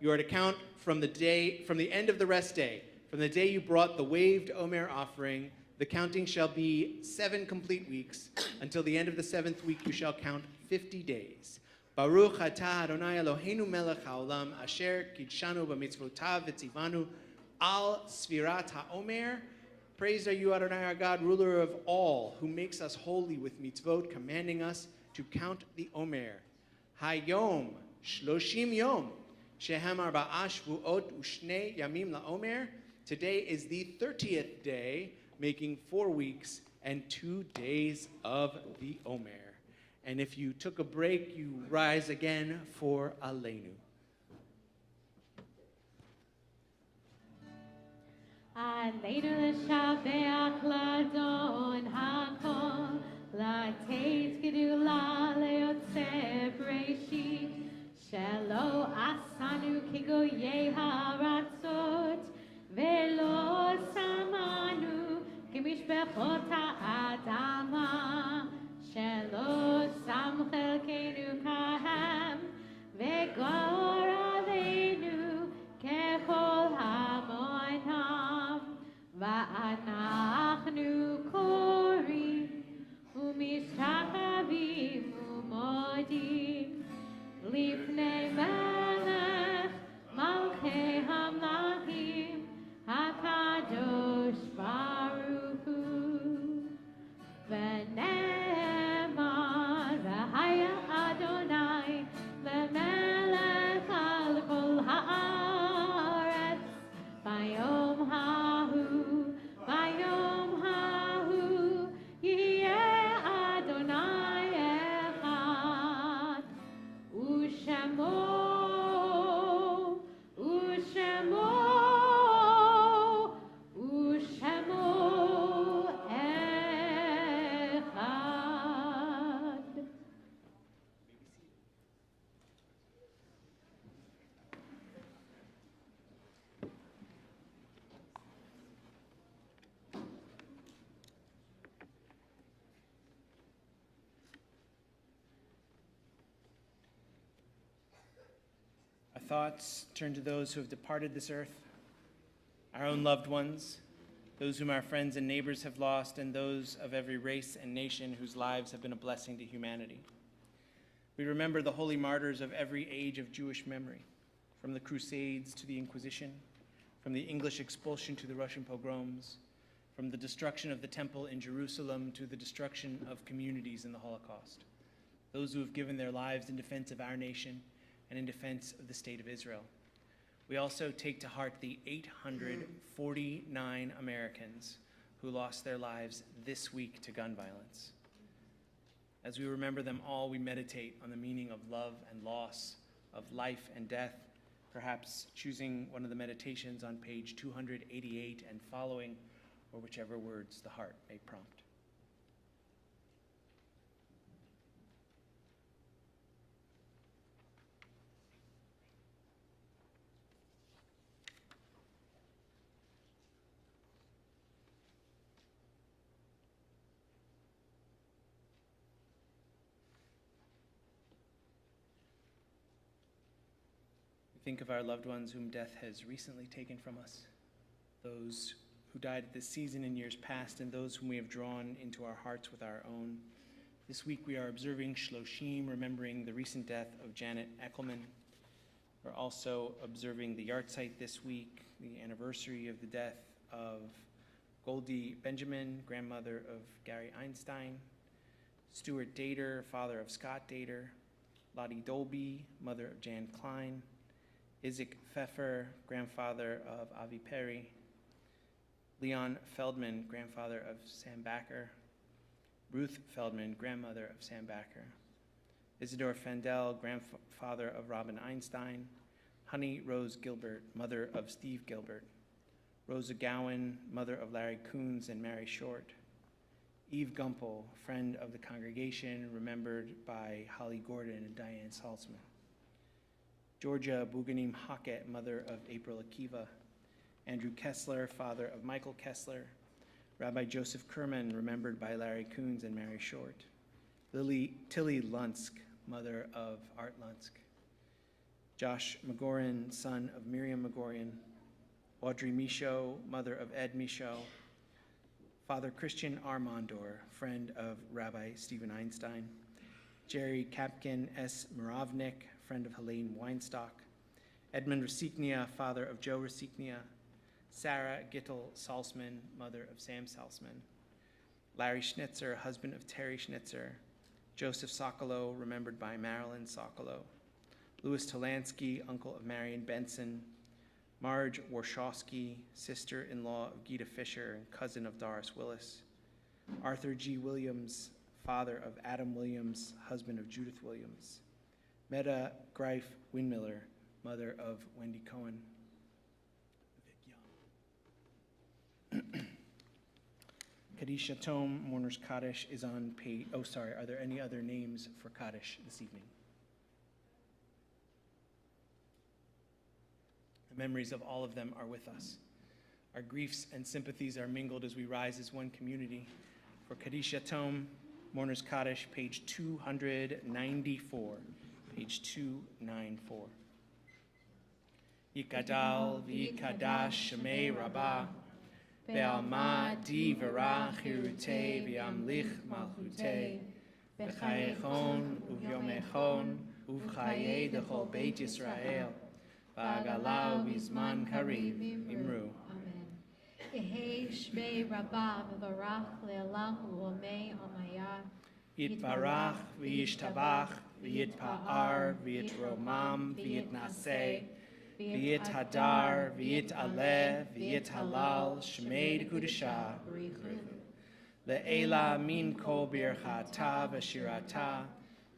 You are to count from the end of the rest day, from the day you brought the waved Omer offering. The counting shall be 7 complete weeks. Until the end of the 7th week, you shall count 50 days. Baruch atah Adonai Eloheinu melech haolam, asher kidshanu b'mitzvotav v'tzivanu al sfirat ha'omer. Praised are you, Adonai, our God, ruler of all, who makes us holy with mitzvot, commanding us to count the Omer. Hayom, shloshim yom, shehem arba'a shvuot u'shnei yamim la'omer. Today is the 30th day, making 4 weeks and 2 days of the Omer. And if you took a break, you rise again for Aleinu. Aleinu l'shabeach l'adon hakol, l'teis gedula le'yotzeh b'reishit, shelo asanu kigoyei haratzot, velo samanu kimishbechot ha'adama, shelo sam chelkeinu kahem, v'gor aleinu kechol hamoinam, va'anachnu korim u'mishtachavim u'modim lifnei melech malchei hamlachim hakadosh baruch hu. V'ne'emar v'haya Adonai lemelech al kol ha'aretz bayom hahu yiyeh Adonai echad u'shemo echad. Our thoughts turn to those who have departed this earth, our own loved ones, those whom our friends and neighbors have lost, and those of every race and nation whose lives have been a blessing to humanity. We remember the holy martyrs of every age of Jewish memory, from the Crusades to the Inquisition, from the English expulsion to the Russian pogroms, from the destruction of the temple in Jerusalem to the destruction of communities in the Holocaust, those who have given their lives in defense of our nation and in defense of the state of Israel. We also take to heart the 849 Americans who lost their lives this week to gun violence. As we remember them all, we meditate on the meaning of love and loss, of life and death, perhaps choosing one of the meditations on page 288 and following, or whichever words the heart may prompt. Think of our loved ones whom death has recently taken from us, those who died this season in years past, and those whom we have drawn into our hearts with our own. This week we are observing Shloshim, remembering the recent death of Janet Eckelman. We're also observing the Yahrzeit this week, the anniversary of the death of Goldie Benjamin, grandmother of Gary Einstein, Stuart Dater, father of Scott Dater, Lottie Dolby, mother of Jan Klein, Isaac Pfeffer, grandfather of Avi Perry, Leon Feldman, grandfather of Sam Backer, Ruth Feldman, grandmother of Sam Backer, Isidore Fandel, grandfather of Robin Einstein, Honey Rose Gilbert, mother of Steve Gilbert, Rosa Gowan, mother of Larry Coons and Mary Short, Eve Gumpel, friend of the congregation, remembered by Holly Gordon and Diane Salzman, Georgia Buganim Hackett, mother of April Akiva, Andrew Kessler, father of Michael Kessler, Rabbi Joseph Kerman, remembered by Larry Coons and Mary Short, Tilly Lunsk, mother of Art Lunsk, Josh McGoran, son of Miriam McGorian, Audrey Michaud, mother of Ed Michaud, Father Christian Armandor, friend of Rabbi Stephen Einstein, Jerry Kapkin S. Moravnik, friend of Helene Weinstock, Edmund Rasiknia, father of Joe Rasiknia, Sarah Gittel Salzman, mother of Sam Salzman, Larry Schnitzer, husband of Terry Schnitzer, Joseph Sokolow, remembered by Marilyn Sokolow, Louis Talansky, uncle of Marion Benson, Marge Warshawski, sister-in-law of Gita Fisher and cousin of Doris Willis, Arthur G. Williams, father of Adam Williams, husband of Judith Williams, Meta Greif Windmiller, mother of Wendy Cohen. Kaddish Yatom, Mourner's Kaddish is on page, oh sorry, are there any other names for Kaddish this evening? The memories of all of them are with us. Our griefs and sympathies are mingled as we rise as one community. For Kaddish Yatom, Mourner's Kaddish, page 294. Page 294. Yikadal v'yikadash shemei rabbah, be'alma di v'rach hirutei v'yamlich malchutei, b'chayechon uvyomechon uv'chayei dechol beit Yisrael, v'agalau v'zman karim imru. Yehei shmei rabbah v'varach le'alahu omei omayah. Yitbarach v'yishtabach v'yitpa'ar v'yitromam v'yitnaseh v'yithadar v'yitaleh v'yithalal shmei kudusha le'ela min kol birchata v'shirata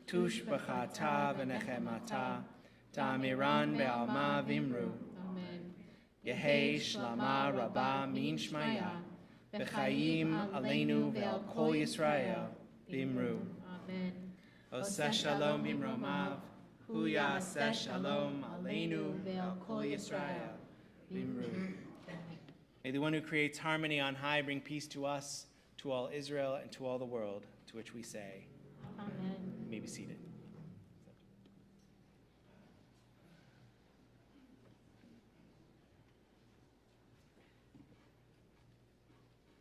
tush b'chata v'nechemata ta'amiran be'alma v'imru. Yehei shlama rabba min shmaya v'chayim aleinu ve'al kol Yisrael v'imru. Amen. Oseh shalom bimromav, hu yaseh shalom aleinu ve'al kol Yisrael v'imru. May the one who creates harmony on high bring peace to us, to all Israel, and to all the world, to which we say, Amen. You may be seated.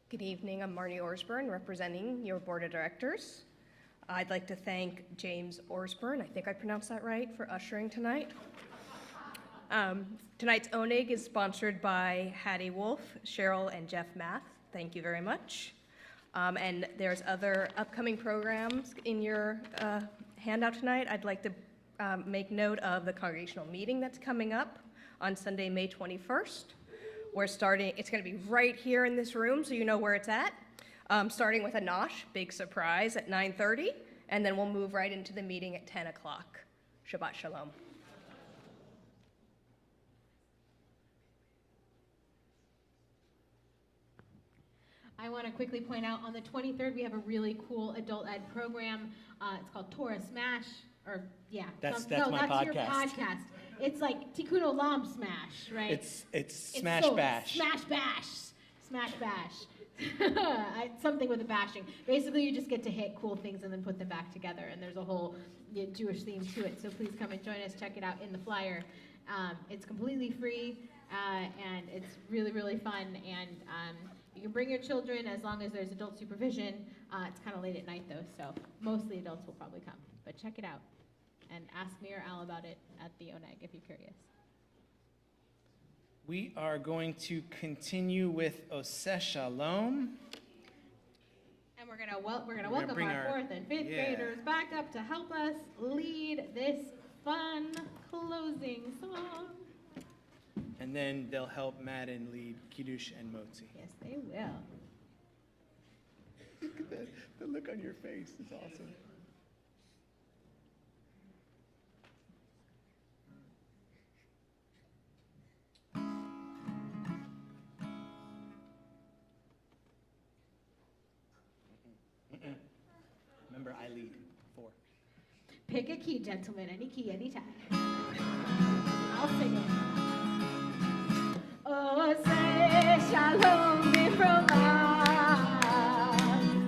Good evening, I'm Marnie Orsburn, representing your board of directors. I'd like to thank James Orsburn, I think I pronounced that right, for ushering tonight. Tonight's Onig is sponsored by Hattie Wolf, Cheryl, and Jeff Math. Thank you very much. And there's other upcoming programs in your handout tonight. I'd like to make note of the congregational meeting that's coming up on Sunday, May 21st. We're starting, it's going to be right here in this room, so you know where it's at. Starting with a nosh, big surprise, at 9:30, and then we'll move right into the meeting at 10 o'clock. Shabbat shalom. I want to quickly point out on the 23rd we have a really cool adult ed program. It's called Torah Smash, or yeah. That's no, my that's your podcast. podcast. It's like Tikkun Olam Smash, right? It's Smash Bash. Smash Bash. Smash Bash. Something with the bashing. Basically, you just get to hit cool things and then put them back together, and there's a whole Jewish theme to it. So please come and join us. Check it out in the flyer. It's completely free, and it's really, really fun. And you can bring your children as long as there's adult supervision. It's kind of late at night, though, so mostly adults will probably come. But check it out. And ask me or Al about it at the Oneg if you're curious. We are going to continue with Oseh Shalom. And we're we're gonna gonna welcome bring our our- 4th and 5th yeah. graders back up to help us lead this fun closing song. And then they'll help Madden lead Kiddush and Motzi. Yes, they will. Look at the look on your face. It's awesome. Remember, I lead 4. Pick a key, gentlemen. Any key, anytime. I'll sing it. Oh, say shalom b'fromah.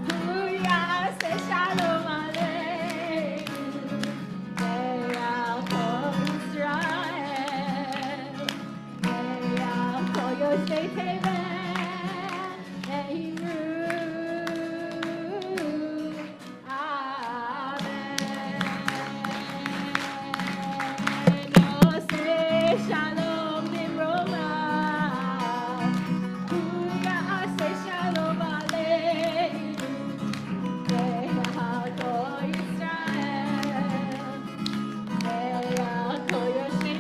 Hallelujah, say shalom aleinu. Ve'al kol Yisrael. Ve'al kol yoshvei tevel. Ve'imru. Shalom b'fromah. Hallelujah, say shalom aleinu. Ve'al kol Yisrael. Ve'al kol yoshvei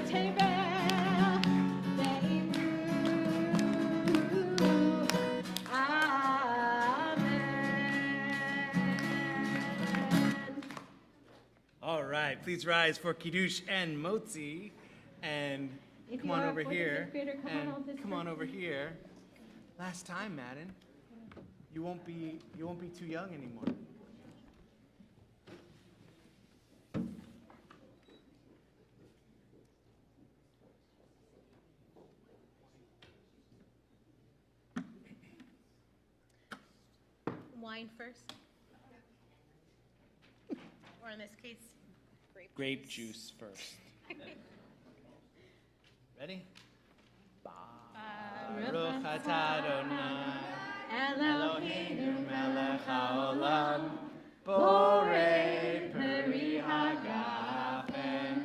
tevel. Ve'imru. All right, please rise for Kiddush and Motzi, and If come you on are a over 4th and here, 5th grader, come on over here. Last time, Madden, you won't be too young anymore. Wine first. Or in this case, Grape juice first. Ready? Baruch atah Adonai, Eloheinu melech haolam, borei peri hagafen.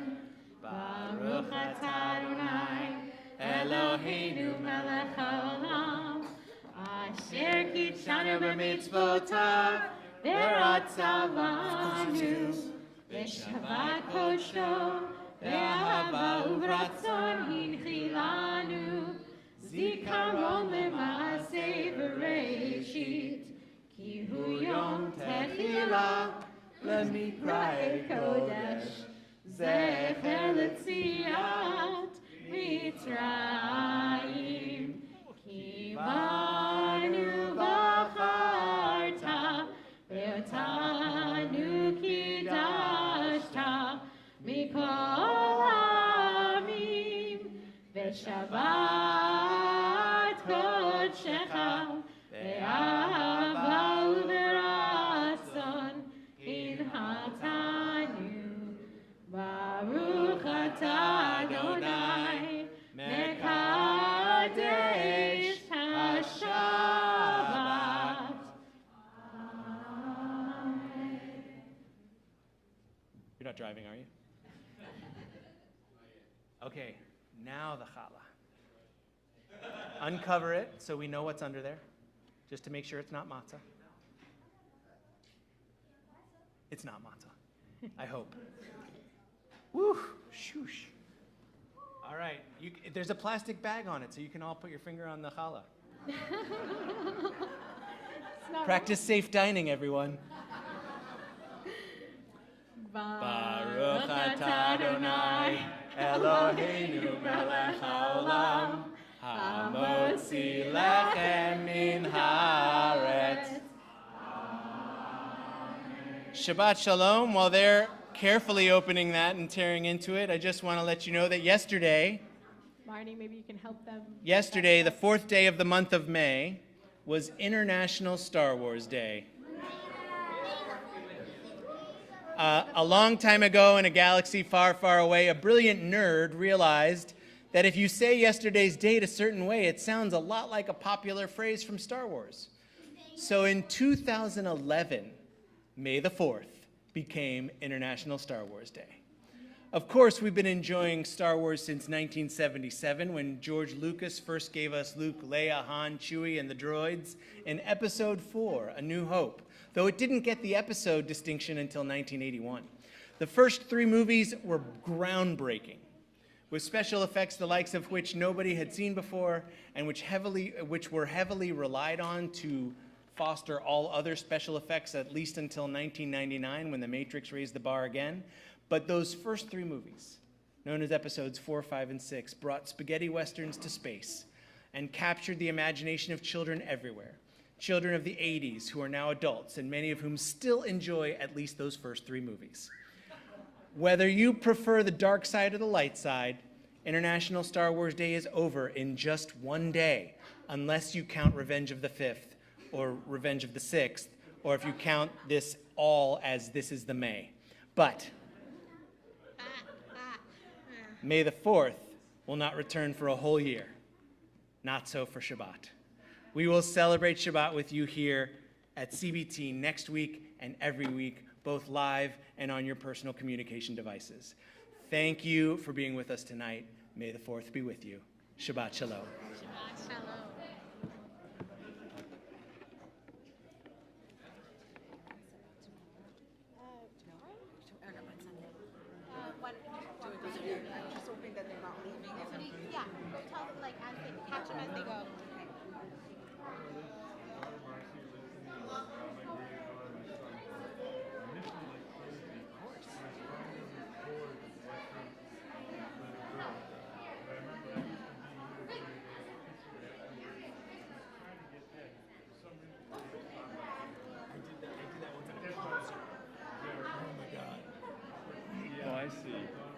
Baruch atah Adonai, Eloheinu melech haolam, asher kitshanu b'mitzvotav, v'ratzavanu, v'shavat kodsho, ve'ahava uvratzon hinchilanu, zikaron le'maaseh v'reishit, ki hu yom techila le'mikrae kodesh, zecher l'tziat Mitzrayim, ki banu bacharta, ve'otanu kidashta, mikol amim, ve'shavat kodshecha, ve'ahava u'veratzon hinhatanu, baruch atah Adonai, mekadesh hashabbat. You're not driving, are you? Okay, now the challah. Uncover it so we know what's under there, just to make sure it's not matzah. It's not matzah, I hope. Woo, shoosh. All right, there's a plastic bag on it, so you can all put your finger on the challah. Practice safe dining, everyone. Baruch atah Adonai, Eloheinu melech haolam, hamotzi lechem min haaretz. Shabbat Shalom. While they're carefully opening that and tearing into it, I just want to let you know that yesterday, Marnie, maybe you can help them. the fourth day of the month of May, was International Star Wars Day. A long time ago in a galaxy far, far away, a brilliant nerd realized that if you say yesterday's date a certain way, it sounds a lot like a popular phrase from Star Wars. So in 2011, May the 4th became International Star Wars Day. Of course, we've been enjoying Star Wars since 1977, when George Lucas first gave us Luke, Leia, Han, Chewie, and the droids in Episode 4, A New Hope, though it didn't get the episode distinction until 1981. The first three movies were groundbreaking, with special effects the likes of which nobody had seen before, and which were heavily relied on to foster all other special effects, at least until 1999, when The Matrix raised the bar again. But those first three movies, known as episodes 4, 5, and 6, brought spaghetti westerns to space and captured the imagination of children everywhere. Children of the 80s who are now adults, and many of whom still enjoy at least those first three movies. Whether you prefer the dark side or the light side, International Star Wars Day is over in just one day, unless you count Revenge of the 5th or Revenge of the 6th, or if you count this all as this is the May. But May the 4th will not return for a whole year. Not so for Shabbat. We will celebrate Shabbat with you here at CBT next week and every week, both live and on your personal communication devices. Thank you for being with us tonight. May the 4th be with you. Shabbat Shalom. Shabbat Shalom. I'm just hoping that they're not leaving. Yeah, go tell them like as they catch them as they go. Oh, I see.